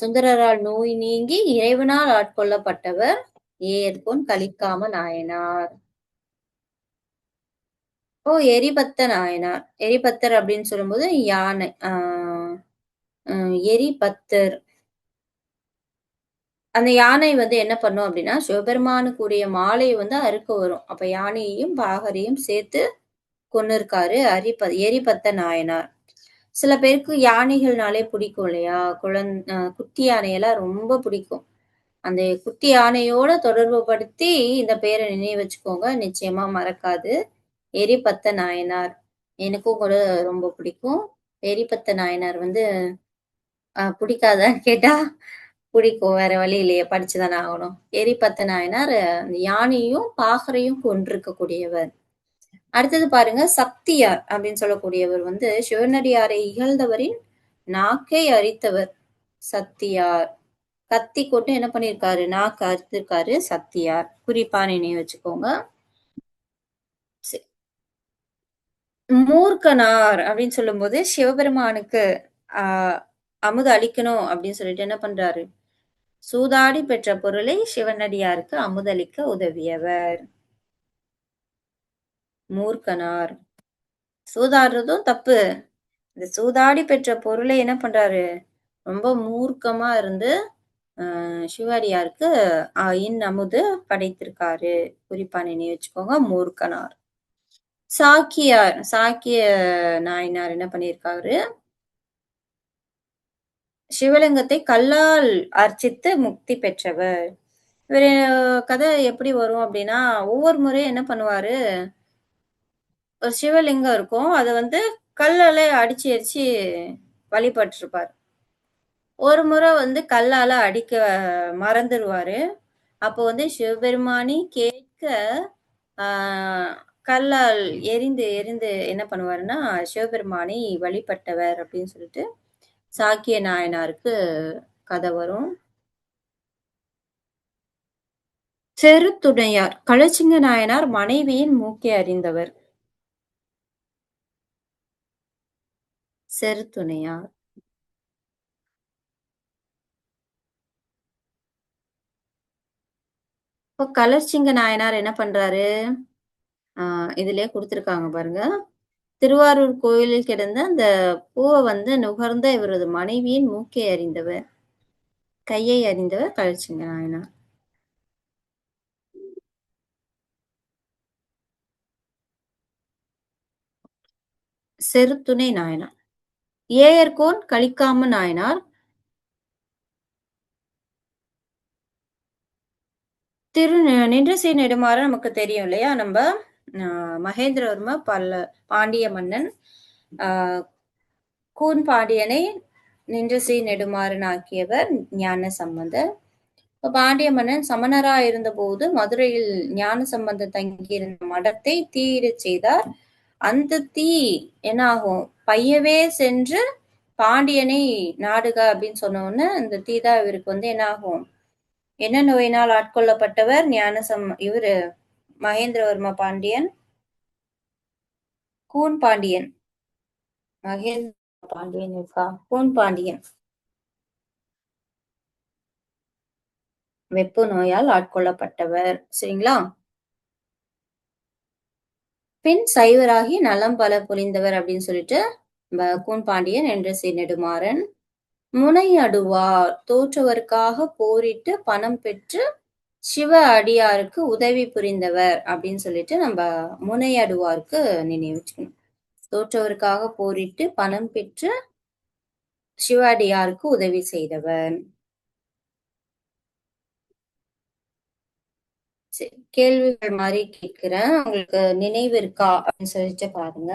சுந்தரரால் நோய் நீங்கி இறைவனால் ஆட்கொள்ளப்பட்டவர் ஏர்கொண் கலிக்காம நாயனார். எரிபத்த நாயனார். எரிபத்தர் அப்படின்னு சொல்லும்போது யானை. எரிபத்தர். அந்த யானை வந்து என்ன பண்ணும் அப்படின்னா, சிவபெருமானுக்குரிய மாலைய வந்து அறுக்க வரும். அப்ப யானையையும், பாகரையும் சேர்த்து கொன்னுருக்காரு எரிபத்த நாயனார். சில பேருக்கு யானைகள்னாலே பிடிக்கும் இல்லையா? குட்டி யானையெல்லாம் ரொம்ப பிடிக்கும். அந்த குட்டி யானையோட தொடர்பு படுத்தி இந்த பேர நினைவு வச்சுக்கோங்க. நிச்சயமா மறக்காது. எரிபத்த நாயனார். எனக்கும் கூட ரொம்ப பிடிக்கும். எரிபத்த நாயனார் வந்து பிடிக்காதான்னு கேட்டா, பிடிக்கும். வேற வழி இல்லையே! படிச்சு தானே ஆகணும். எரிபத்த நாயனார் அந்த யானையும், பாகரையும் கொன்றிருக்கக்கூடியவர். அடுத்தது பாருங்க, சக்தியார் அப்படின்னு சொல்லக்கூடியவர் வந்து சிவனடியாரை இகழ்ந்தவரின் நாக்கை அரித்தவர். சத்தியார். கத்தி கொண்டு என்ன பண்ணியிருக்காரு? நாக்கு அறுத்திருக்காரு சத்தியார். குறிப்பா நினைவு வச்சுக்கோங்க. மூர்க்கனார் அப்படின்னு சொல்லும்போது, சிவபெருமானுக்கு ஆ அமுது அளிக்கணும் அப்படின்னு சொல்லிட்டு என்ன பண்றாரு? சூதாடி பெற்ற பொருளை சிவனடியாருக்கு அமுதளிக்க உதவியவர். மூர்க்கனார். சூதாடுறதும் தப்பு. இந்த சூதாடி பெற்ற பொருளை என்ன பண்றாரு? ரொம்ப மூர்க்கமா இருந்து, சிவனடியாருக்கு இன்னமுது படைத்திருக்காரு. குறிப்பா நினைவு வச்சுக்கோங்க. மூர்க்கனார். சாக்கியார். சாக்கிய நாயனார் என்ன பண்ணியிருக்காரு? சிவலிங்கத்தை கல்லால் அர்ச்சித்து முக்தி பெற்றவர். இவரு கதை எப்படி வரும் அப்படின்னா, ஒவ்வொரு முறையும் என்ன பண்ணுவாரு, ஒரு சிவலிங்கம் இருக்கும். அத வந்து கல்லால அடிச்சு அடிச்சு வழிபட்டுருப்பாரு. ஒரு முறை வந்து கல்லால அடிக்க மறந்துருவாரு. அப்போ வந்து சிவபெருமானே கேட்க, ஆ கல்லால் எறிந்து எறிந்து என்ன பண்ணுவாருன்னா, சிவபெருமானை வழிபட்டவர் அப்படின்னு சொல்லிட்டு சாக்கிய நாயனாருக்கு கதை வரும். செருத்துணையார். களச்சிங்க நாயனார் மனைவியின் மூக்கை அறிந்தவர். செருத்துணையார். இப்போ களச்சிங்க நாயனார் என்ன பண்றாரு? ஆ இதிலயே குடுத்திருக்காங்க பாருங்க. திருவாரூர் கோயிலில் கிடந்த அந்த பூவ வந்து நுகர்ந்த இவரது மனைவியின் மூக்கை அறிந்தவர். கையை அறிந்தவர் களச்சிங்க நாயனார். செருத்துணை நாயனார். ஏயர்கோன் கலிக்காம நாயனார். நின்றசேர் நெடுமாறன் நமக்கு தெரியும் இல்லையா? நம்ப மகேந்திரவர்ம பாண்டிய மன்னன். ஆ கூன் பாண்டியனை நின்றசேர் நெடுமாறன் ஆக்கியவர் ஞானசம்பந்தர். இப்ப பாண்டிய மன்னன் சமணரா இருந்தபோது மதுரையில் ஞானசம்பந்தர் தங்கியிருந்த மடத்தை தீயிடச் செய்தார். அந்த தீ என்ன ஆகும்? பையவே சென்று பாண்டியனை நாடுக அப்படின்னு சொன்ன உடனே அந்த தீ தான் இவருக்கு வந்து என்ன ஆகும்? என்ன நோயினால் ஆட்கொள்ளப்பட்டவர்? இவரு மகேந்திரவர்ம பாண்டியன், கூன் பாண்டியன். மகேந்திர பாண்டியன் இருக்கா? கூன் பாண்டியன் வெப்பு நோயால் ஆட்கொள்ளப்பட்டவர். சரிங்களா? பின் சைவராகி நலம் பல புரிந்தவர் அப்படின்னு சொல்லிட்டு கூன் பாண்டியன் என்ற நெடுமாறன். முனையடுவார் தோற்றவர்க்காக போரிட்டு பணம் பெற்று சிவ அடியாருக்கு உதவி புரிந்தவர் அப்படின்னு சொல்லிட்டு நம்ம முனையடுவாருக்கு நினைவு வச்சுக்கணும். தோற்றவருக்காக போரிட்டு பணம் பெற்று சிவ அடியாருக்கு உதவி செய்தவர். கேள்விகள் மாதிரி கேட்கிறேன், உங்களுக்கு நினைவு இருக்கா அப்படின்னு சொல்லிட்டு பாருங்க.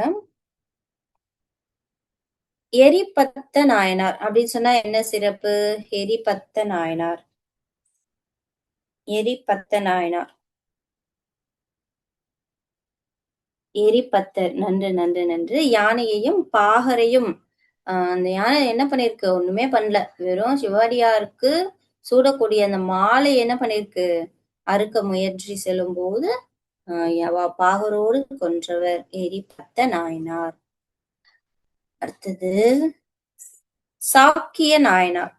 எரிபத்த நாயனார் அப்படின்னு சொன்னா என்ன சிறப்பு? எரிபத்த நாயனார், எரிபத்த நாயனார், எரிபத்தர். நன்று நன்று நன்று. யானையையும் பாகரையும் அந்த யானை என்ன பண்ணிருக்கு? ஒண்ணுமே பண்ணல. வெறும் சிவாடியாருக்கு சூடக்கூடிய அந்த மாலை என்ன பண்ணிருக்கு? அறுக்க முயற்சி செல்லும் போது பாகரோடு கொன்றவர் எரிபத்த நாயனார். அடுத்தது சாக்கிய நாயனார்.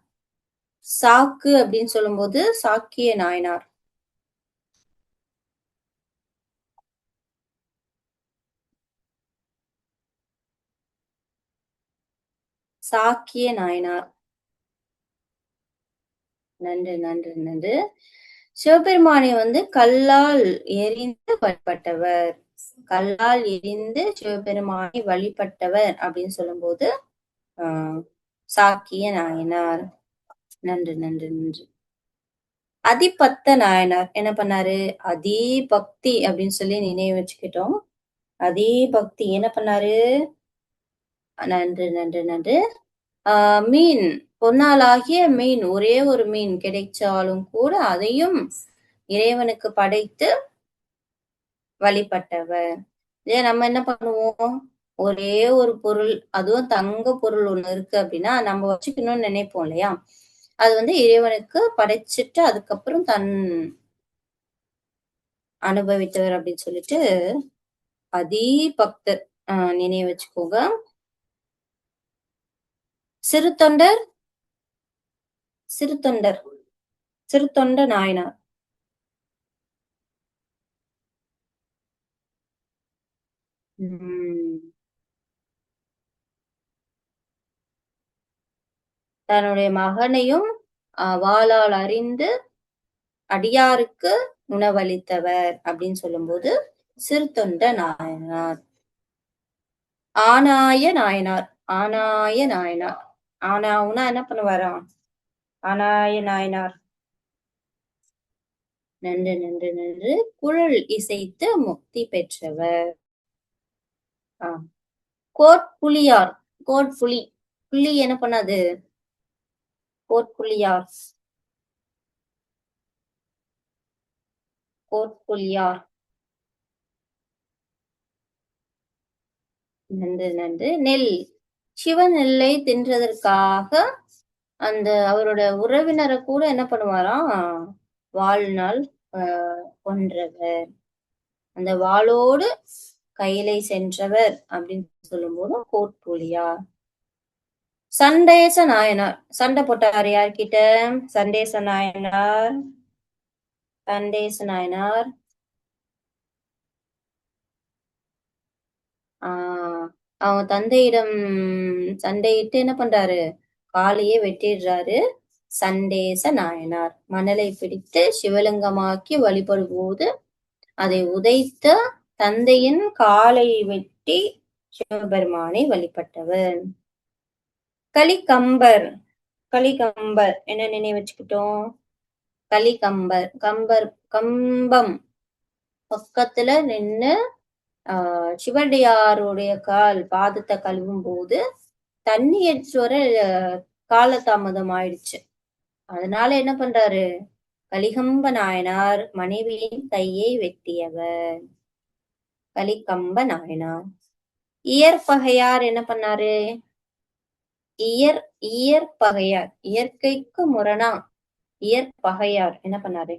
சாக்கு அப்படின்னு சொல்லும்போது சாக்கிய நாயனார். சாக்கிய நாயனார். நன்று நன்று நன்று. சிவபெருமானை கல்லால் எரிந்து வழிபட்டவர். கல்லால் எரிந்து சிவபெருமானை வழிபட்டவர் அப்படின்னு சொல்லும்போது சாக்கிய நாயனார். நன்று நன்று நன்று. அதிபத்த நாயனார் என்ன பண்ணாரு? அதிபக்தி அப்படின்னு சொல்லி நினைவு வச்சுக்கிட்டோம். அதிபக்தி என்ன பண்ணாரு? நன்று நன்று நன்று. மீன், பொன்னாலாகிய மீன், ஒரே ஒரு மீன் கிடைச்சாலும் கூட அதையும் இறைவனுக்கு படைத்து வழிபட்டவர். இதே நம்ம என்ன பண்ணுவோம்? ஒரே ஒரு பொருள், அதுவும் தங்க பொருள் ஒண்ணு இருக்கு அப்படின்னா நம்ம வச்சுக்கணும்னு நினைப்போம் இல்லையா? அது இறைவனுக்கு படைச்சிட்டு அதுக்கப்புறம் தன் அனுபவித்தவர் அப்படின்னு சொல்லிட்டு அதிபக்தர் நினைவு வச்சுக்கோங்க. சிறு தொண்டர், சிறு தொண்டர், சிறு தொண்ட நாயனார். தன்னுடைய மகனையும் வாளால் அறிந்து அடியாருக்கு உணவளித்தவர் அப்படின்னு சொல்லும்போது சிறு தொண்ட நாயனார். ஆனாய நாயனார், ஆனாய நாயனார். ஆனாவுனா என்ன பண்ணுவாராம்? ஆனாய நாயனார். நன்று நன்று நன்று. குழல் இசைத்து முக்தி பெற்றவர். கோட்புலியார். கோட்புலி, புலி என்ன பண்ணாது? கோட்புலியார், கோட்புலியார். நன்று நன்று. நெல், சிவநெல்லை தின்றதற்காக அந்த அவரோட உறவினரை கூட என்ன பண்ணுவாராம்? வாழ்நாள் கொன்றவர். அந்த வாளோடு கையிலை சென்றவர் அப்படின்னு சொல்லும்போது கோட்புலியார். சண்டேச நாயனார். சண்டை போட்டார் யார்கிட்ட? சண்டேச நாயனார், சண்டேச நாயனார். அவங்க தந்தையிடம் சண்டையிட்டு என்ன பண்றாரு? காலையே வெட்டிடுறாரு. சண்டேச நாயனார் மணலை பிடித்து சிவலிங்கமாக்கி வழிபடும் போது அதை உதைத்த தந்தையின் காலை வெட்டி சிவபெருமானை வழிபட்டவர். கலிகம்பர். கலிகம்பர் என்ன நினைவு வச்சுக்கிட்டோம்? கலிகம்பர், கம்பர், கம்பம் பக்கத்துல நின்னு சிவடியாருடைய பாதத்தை கழுவும் போது தண்ணி எடுத்து வர காலதாமதம் ஆயிடுச்சு. அதனால என்ன பண்றாரு? கலிகம்ப நாயனார் மனைவியின் கையை வெட்டியவர். கலிகம்ப நாயனார். இயற்பகையார் என்ன பண்ணாரு? இயற்பகையார், இயற்கைக்கு முரணா இயற்பகையார் என்ன பண்ணாரு?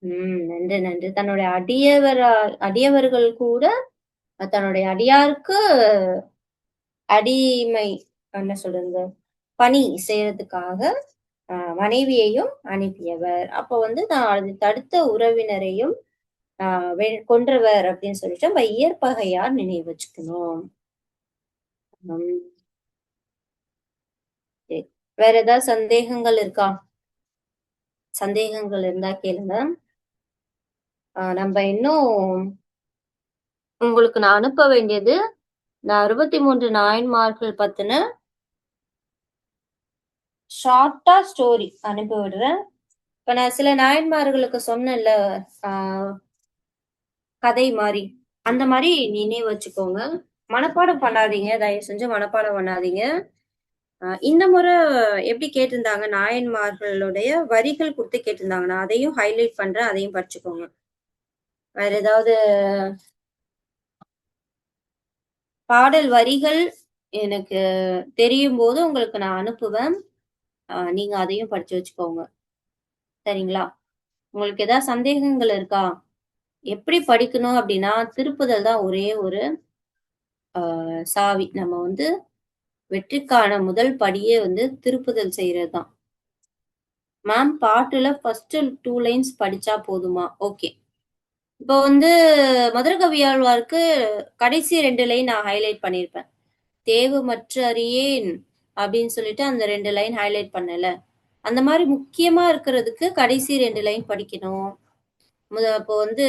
நன்று, நன்று. தன்னுடைய அடியவர்கள் கூட தன்னுடைய அடியாருக்கு அடிமை என்ன சொல்றது? பணி செய்றதுக்காக மனைவியையும் அனுப்பியவர். அப்போ வந்து நான் அது தடுத்த உறவினரையும் ஆ கொன்றவர் அப்படின்னு சொல்லிட்டு நம்ம இயற்பகையார் நினைவு வச்சுக்கணும். ம். சரி. வேற ஏதாவது சந்தேகங்கள் இருக்கா? சந்தேகங்கள் இருந்தா கேளுங்க. நம்ப இன்னும் உங்களுக்கு நான் அனுப்ப வேண்டியது, நான் 63 நாயன்மார்கள் பத்தின ஷார்ட்டா ஸ்டோரி அனுப்பி விடுறேன். இப்ப நான் சில நாயன்மார்களுக்கு சொன்னேன்ல, ஆ கதை மாரி. அந்த மாரி நினைவு வச்சுக்கோங்க. மனப்பாடம் பண்ணாதீங்க. தயவு செஞ்சு மனப்பாடம் பண்ணாதீங்க. இந்த முறை எப்படி கேட்டிருந்தாங்க, நாயன்மார்களுடைய வரிகள் குடுத்து கேட்டிருந்தாங்க. நான் அதையும் ஹைலைட் பண்றேன். அதையும் படிச்சுக்கோங்க. வேற ஏதாவது பாடல் வரிகள் எனக்கு தெரியும்போது உங்களுக்கு நான் அனுப்புவேன். நீங்க அதையும் படிச்சு வச்சுக்கோங்க. சரிங்களா? உங்களுக்கு ஏதாவது சந்தேகங்கள் இருக்கா? எப்படி படிக்கணும் அப்படின்னா, திருப்புதல் தான் ஒரே ஒரு சாவி. நம்ம வந்து வெற்றிக்கான முதல் படியே வந்து திருப்புதல் செய்றது தான். மேம் பாட்டுல ஃபர்ஸ்ட் 2 லைன்ஸ் படிச்சா போதுமா? ஓகே. இப்போ வந்து மதுரகவியாழ்வாருக்கு கடைசி 2 லைன் நான் ஹைலைட் பண்ணியிருப்பேன். "தேவுமற்று அறியேன்" அப்படின்னு சொல்லிட்டு அந்த 2 லைன் ஹைலைட் பண்ணேன்ல. அந்த மாரி முக்கியமா இருக்கிறதுக்கு கடைசி 2 லைன் படிக்கணும். அப்போ வந்து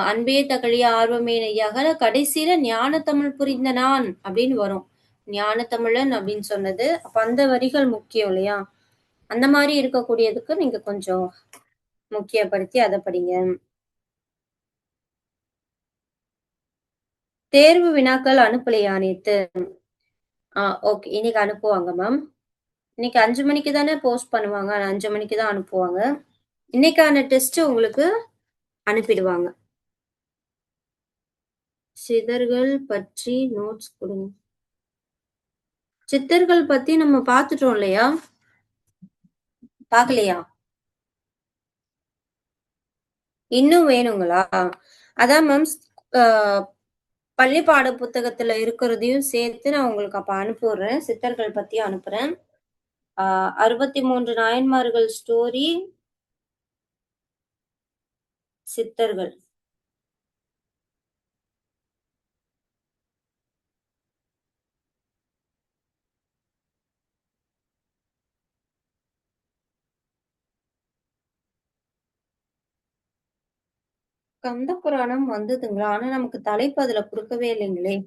"அன்பே தகைய ஆர்வமே நெய்யாக" கடைசியில "ஞான தமிழ் புரிந்த நான்" அப்படின்னு வரும். ஞான தமிழன் அப்படின்னு சொன்னது. அப்ப அந்த வரிகள் முக்கியம் இல்லையா? அந்த மாரி இருக்கக்கூடியதுக்கு நீங்க கொஞ்சம் முக்கியப்படுத்தி அத படிங்க. தேர்வு வினாக்கள் அனுப்பலையா நேத்து? ஓகே. இன்னைக்கு அனுப்புவாங்க மேம். இன்னைக்கு 5 மணிக்கு தானே போஸ்ட் பண்ணுவாங்க. 5 மணிக்கு தான் அனுப்புவாங்க. இன்னைக்கான டெஸ்ட் உங்களுக்கு அனுப்பிடுவாங்க. சிதர்கள் பற்றி நோட்ஸ் குடுங்க. சித்தர்கள் பத்தி நம்ம பாத்துட்டோம் இல்லையா? பாக்கலையா? இன்னும் வேணுங்களா? அதான் மேம் அ பள்ளி பாட புத்தகத்துல இருக்கிறதையும் சேர்த்து நான் உங்களுக்கு அப்ப அனுப்பிவிடுறேன். சித்தர்கள் பத்தியும் அனுப்புறேன். ஆ 63 நாயன்மார்கள் ஸ்டோரி, சித்தர்கள். கந்த புராணம் வந்ததுங்களா? ஆனா நமக்கு தலைப்பு அதுல குடுக்கவே இல்லைங்களே!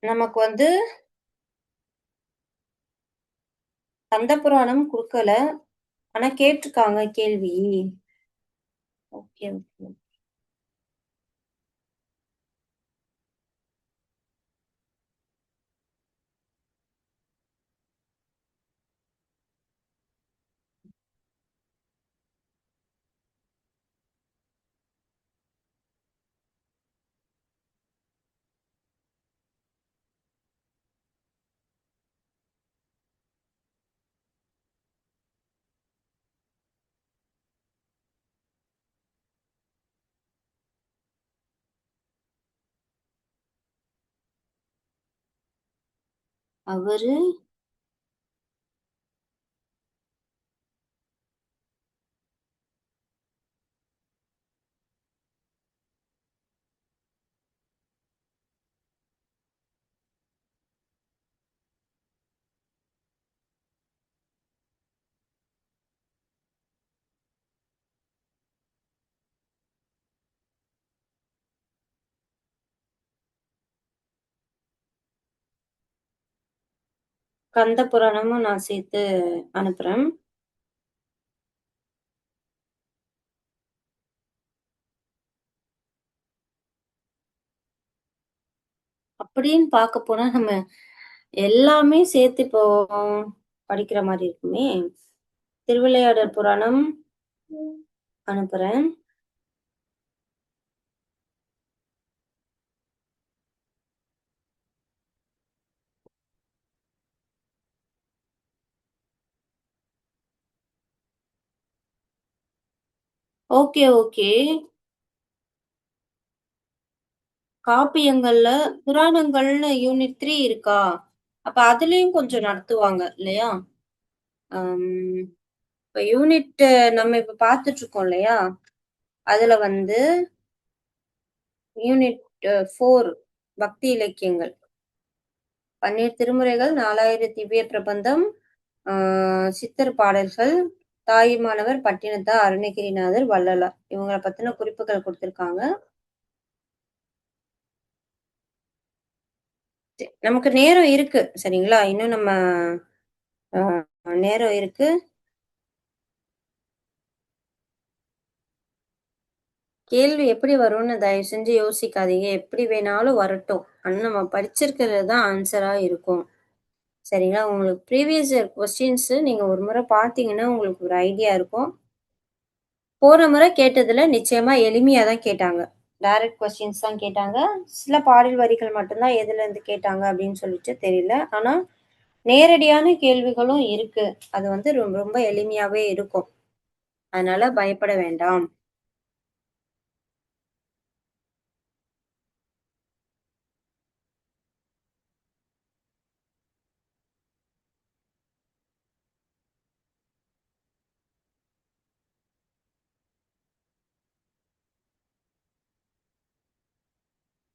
நமக்கு வந்து கந்த புராணம் குடுக்கல. ஆனா கேட்டுருக்காங்க கேள்வி. Okay, okay. அவரு கந்த புராணமும் நான் சேர்த்து அனுப்புறேன். அப்படின்னு பாக்க போனா நம்ம எல்லாமே சேர்த்து இப்போ படிக்கிற மாரி இருக்குமே! திருவிளையாடல் புராணம் அனுப்புறேன். Okay, okay. காப்பியங்கள்ல புராணங்கள்னு யூனிட் 3 இருக்கா? அப்ப அதுலயும் கொஞ்சம் நடத்துவாங்க இல்லையா? அம் இப்ப யூனிட் நம்ம இப்ப பார்த்துட்டு இருக்கோம் இல்லையா? அதுல வந்து யூனிட் 4 பக்தி இலக்கியங்கள். 12 திருமுறைகள், 4000 திவ்ய பிரபந்தம், ஆ சித்தர் பாடல்கள், தாயுமானவர், பட்டினத்தார், அருணகிரிநாதர், வள்ளலார். இவங்கள பத்தின குறிப்புகள் குடுத்திருக்காங்க. நமக்கு நேரம் இருக்கு. சரிங்களா? இன்னும் நம்ம அ நேரம் இருக்கு. கேள்வி எப்படி வரும்னு தயவு செஞ்சு யோசிக்காதீங்க. எப்படி வேணாலும் வரட்டும். ஆனா நம்ம படிச்சிருக்கிறது தான் ஆன்ஸரா இருக்கும். சரிங்களா? உங்களுக்கு ப்ரீவியஸ் இயர் கொஸ்டின்ஸ் நீங்க ஒரு முறை பார்த்தீங்கன்னா, உங்களுக்கு ஒரு ஐடியா இருக்கும். போன முறை கேட்டதுல நிச்சயமா எளிமையா தான் கேட்டாங்க. டைரக்ட் கொஸ்டின்ஸ் தான் கேட்டாங்க. சில பாடல் வரிகள் மட்டும் தான் எதுலருந்து கேட்டாங்க அப்படின்னு சொல்லிட்டு தெரியல. ஆனா, நேரடியான கேள்விகளும் இருக்கு. அது வந்து ரொம்ப ரொம்ப எளிமையாவே இருக்கும். அதனால பயப்பட வேண்டாம்.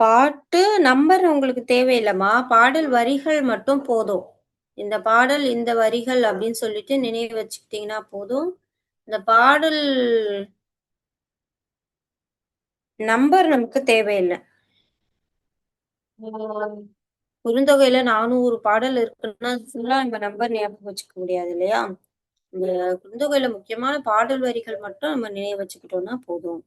பாட்டு நம்பர் உங்களுக்கு தேவையில்லம்மா. பாடல் வரிகள் மட்டும் போதும். இந்த பாடல், இந்த வரிகள் அப்படின்னு சொல்லிட்டு நினைவு வச்சுக்கிட்டீங்கன்னா போதும். இந்த பாடல் நம்பர் நமக்கு தேவையில்ல. குறுந்தொகையில 400 பாடல் இருக்குன்னா, ஃபுல்லா நம்ம நம்பர் ஞாபகம் வச்சுக்க முடியாது இல்லையா? இந்த குறுந்தொகையில முக்கியமான பாடல் வரிகள் மட்டும் நம்ம நினைவு வச்சுக்கிட்டோம்னா போதும்.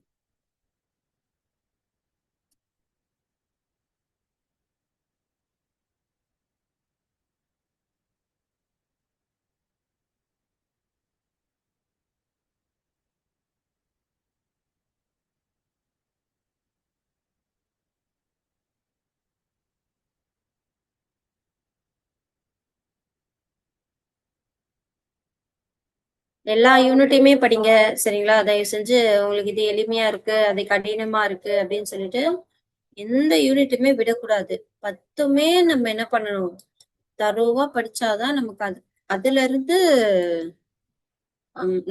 எல்லா யூனிட்டையுமே படிங்க. சரிங்களா? தயவு செஞ்சு உங்களுக்கு இது எளிமையா இருக்கு, அது கடினமா இருக்கு அப்படின்னு சொல்லிட்டு எந்த யூனிட்டுமே விடக்கூடாது. 10மே நம்ம என்ன பண்ணணும்? தரோவா படிச்சாதான் நமக்கு அதுலருந்து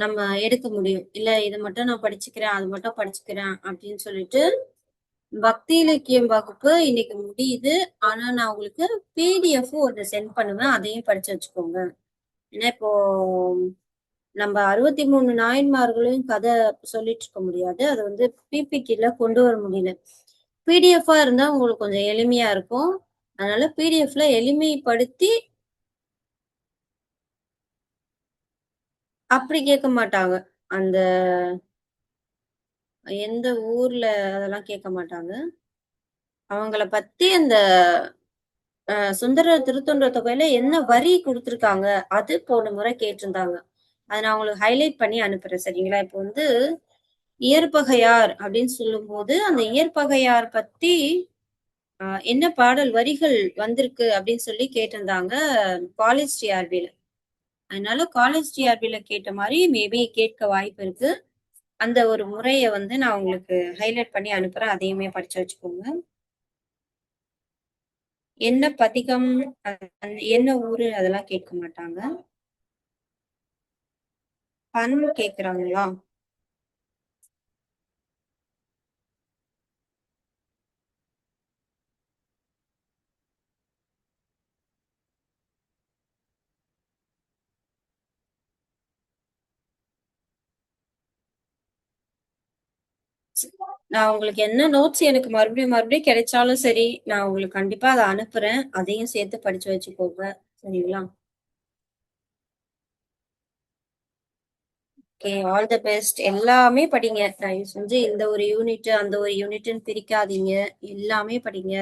நம்ம எடுக்க முடியும். இல்ல இத மட்டும் நான் படிச்சுக்கிறேன், அது மட்டும் படிச்சுக்கிறேன் அப்படின்னு சொல்லிட்டு பக்தி இலக்கியம் வகுப்பு இன்னைக்கு முடியுது. ஆனா நான் உங்களுக்கு பிடிஎஃப் ஒண்ணு சென்ட் பண்ணுவேன். அதையும் படிச்சு வச்சுக்கோங்க. ஏன்னா இப்போ நம்ம 63 நாயன்மார்களையும் கதை சொல்லிட்டு இருக்க முடியாது. அது வந்து பிபிடில கொண்டு வர முடியல. பிடிஎஃப்பா இருந்தா உங்களுக்கு கொஞ்சம் எளிமையா இருக்கும். அதனால பிடிஎஃப்ல எளிமைப்படுத்தி அப்படி கேட்க மாட்டாங்க. அந்த எந்த ஊர்ல அதெல்லாம் கேட்க மாட்டாங்க. அவங்கள பத்தி அந்த சுந்தர திருத்தொண்ட தொகையில என்ன வரி குடுத்துருக்காங்க, அது போன முறை கேட்டிருந்தாங்க. அத நான் உங்களுக்கு ஹைலைட் பண்ணி அனுப்புறேன். சரிங்களா? இப்போ வந்து இயற்பகையார் அப்படின்னு சொல்லும்போது, அந்த இயற்பகையார் பத்தி என்ன பாடல் வரிகள் வந்திருக்கு அப்படின்னு சொல்லி கேட்டிருந்தாங்க காலேஜ் டிஆர்பில. அதனால காலேஜ் டிஆர்பில கேட்ட மாரி மேபி கேட்க வாய்ப்பு இருக்கு. அந்த ஒரு முறைய வந்து நான் உங்களுக்கு ஹைலைட் பண்ணி அனுப்புறேன். அதையுமே படிச்சு வச்சுக்கோங்க. என்ன பதிகம், என்ன ஊரு அதெல்லாம் கேட்க மாட்டாங்க. பண் கேட்குறாங்களா? நான் உங்களுக்கு என்ன நோட்ஸ் எனக்கு மறுபடியும் மறுபடியும் கிடைச்சாலும் சரி, நான் உங்களுக்கு கண்டிப்பா அத அனுப்புறேன். அதையும் சேர்த்து படிச்சு வச்சுக்கோங்க. சரிங்களா? ஓகே. All the best. எல்லாமே படிங்க. தயவு செஞ்சு இந்த ஒரு யூனிட், அந்த ஒரு யூனிட்ன்னு பிரிக்காதீங்க. எல்லாமே படிங்க.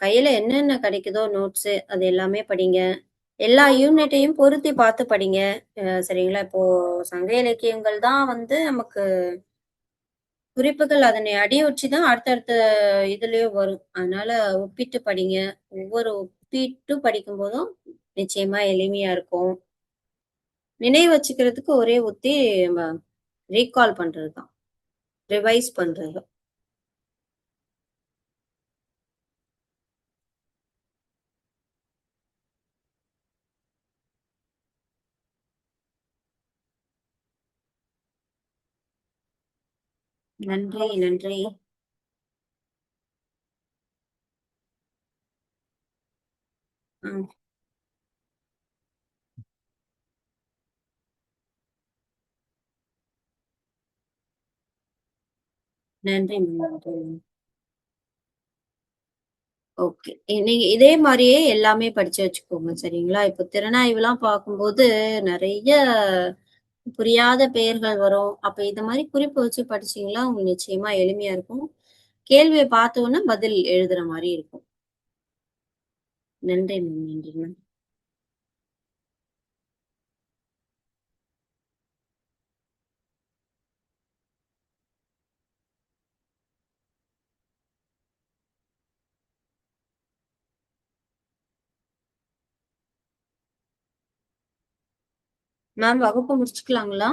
கையில என்னென்ன கிடைக்குதோ நோட்ஸு, அது எல்லாமே படிங்க. எல்லா யூனிட்டையும் பொருத்தி பார்த்து படிங்க. சரிங்களா? இப்போ சங்க இலக்கியங்கள் தான் வந்து நமக்கு குறிப்புகள் அதனை அடியொற்றி தான் அடுத்தடுத்த இதுலயும் வரும். அதனால ஒப்பிட்டு படிங்க. ஒவ்வொரு ஒப்பிட்டு படிக்கும்போதும் நிச்சயமா எளிமையா இருக்கும். நினைவு வச்சுக்கிறதுக்கு ஒரே உத்தி ரீகால் பண்றது தான். ரிவைஸ் பண்றது. நன்றி, நன்றி. ம். நன்றி மேம். நன்றி மேம். ஓகே. நீங்க இதே மாரியே எல்லாமே படிச்சு வச்சுக்கோங்க. சரிங்களா? இப்போ திறனாய்வுலாம் பார்க்கும்போது நெறைய புரியாத பெயர்கள் வரும். அப்ப இந்த மாரி குறிப்பு வச்சு படிச்சீங்கன்னா, உங்களுக்கு நிச்சயமா எளிமையா இருக்கும். கேள்விய பார்த்தோனே பதில் எழுதுற மாரி இருக்கும். நன்றி மேம். நன்றி மேம். மேம் வகுப்பு முடிச்சுக்கலாங்களா?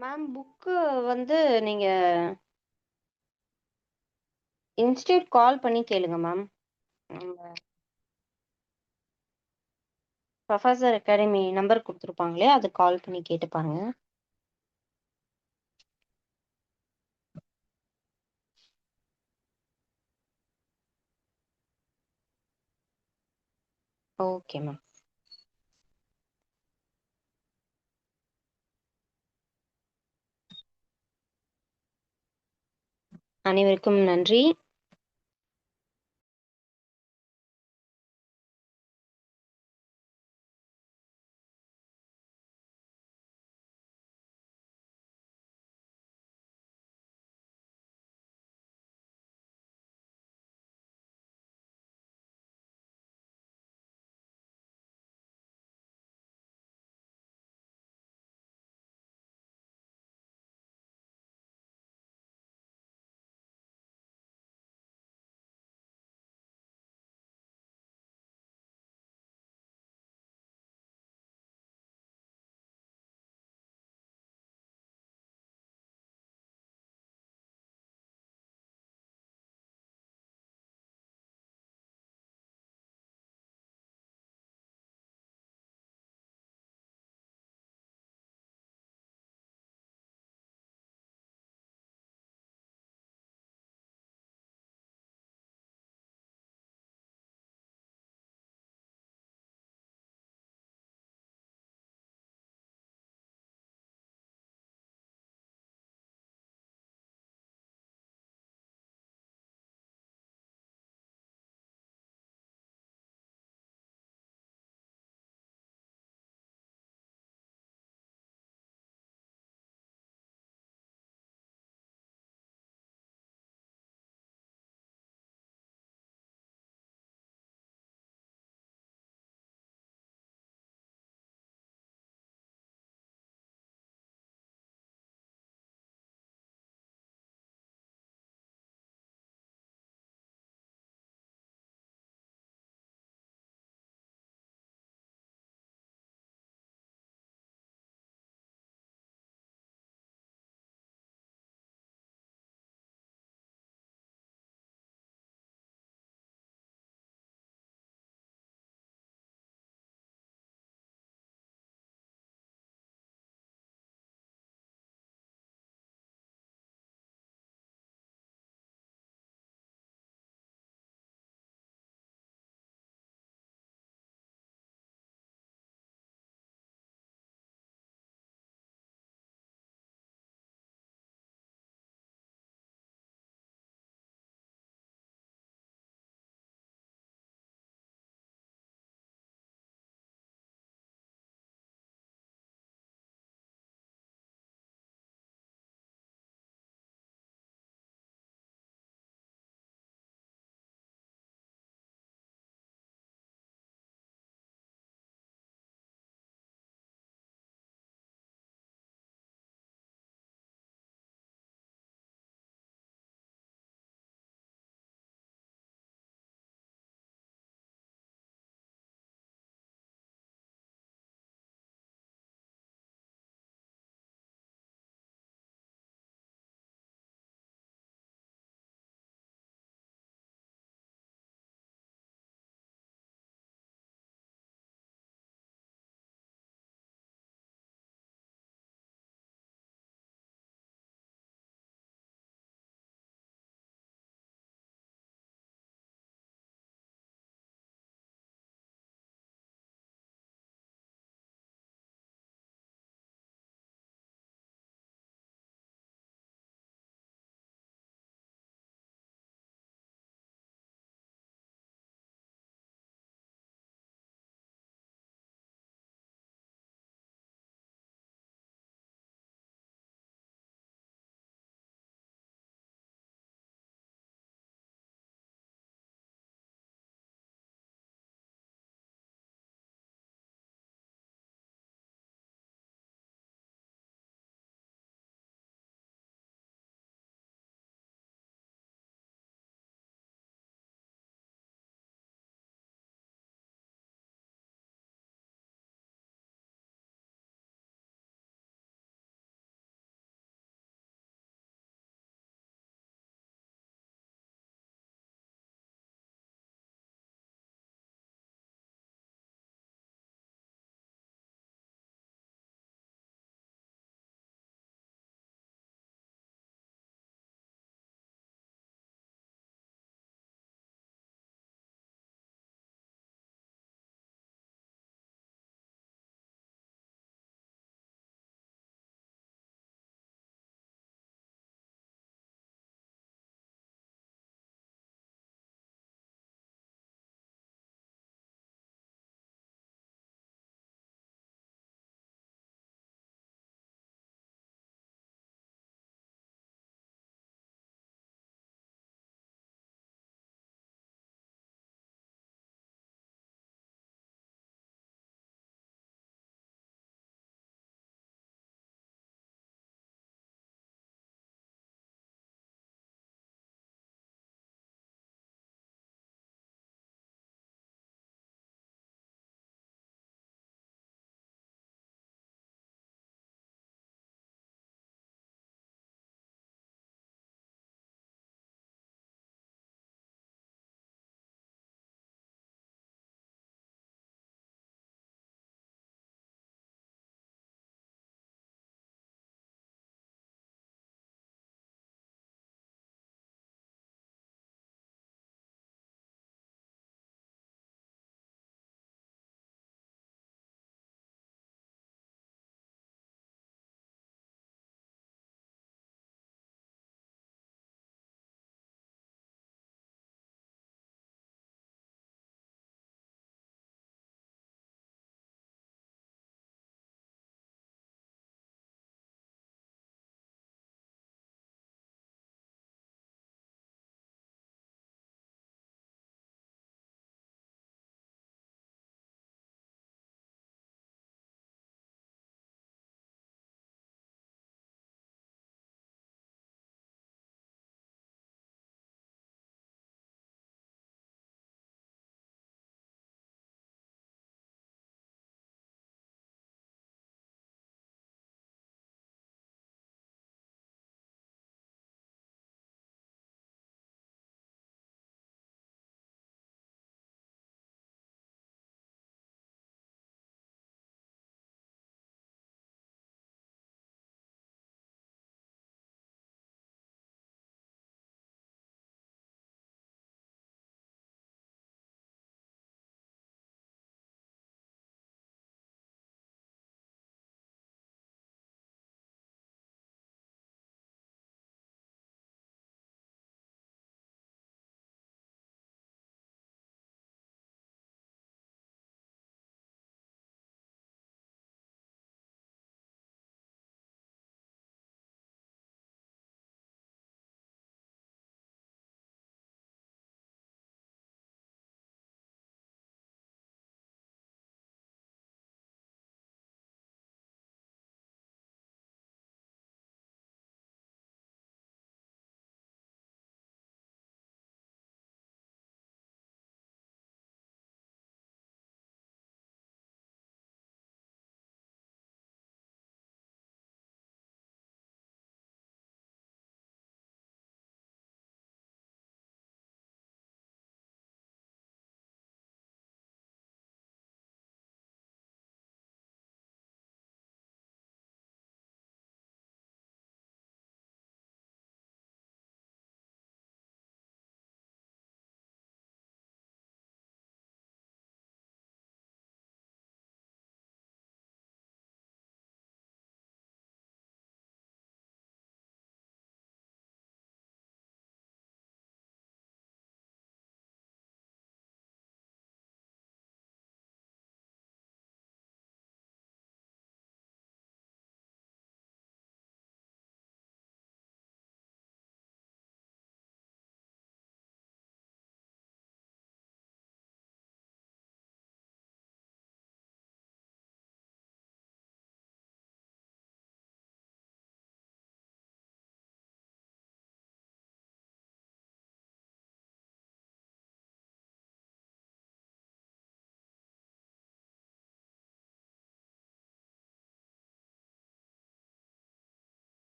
மேம் புக்கு வந்து நீங்க இன்ஸ்டிடியூட் கால் பண்ணி கேளுங்க மேம். நம்ம ப்ரொஃபசர் அகாடமி நம்பர் குடுத்துருப்பாங்களே, அதுக்கு கால் பண்ணி கேட்டு பாருங்க. Okay ma'am. அனைவருக்கும் நன்றி.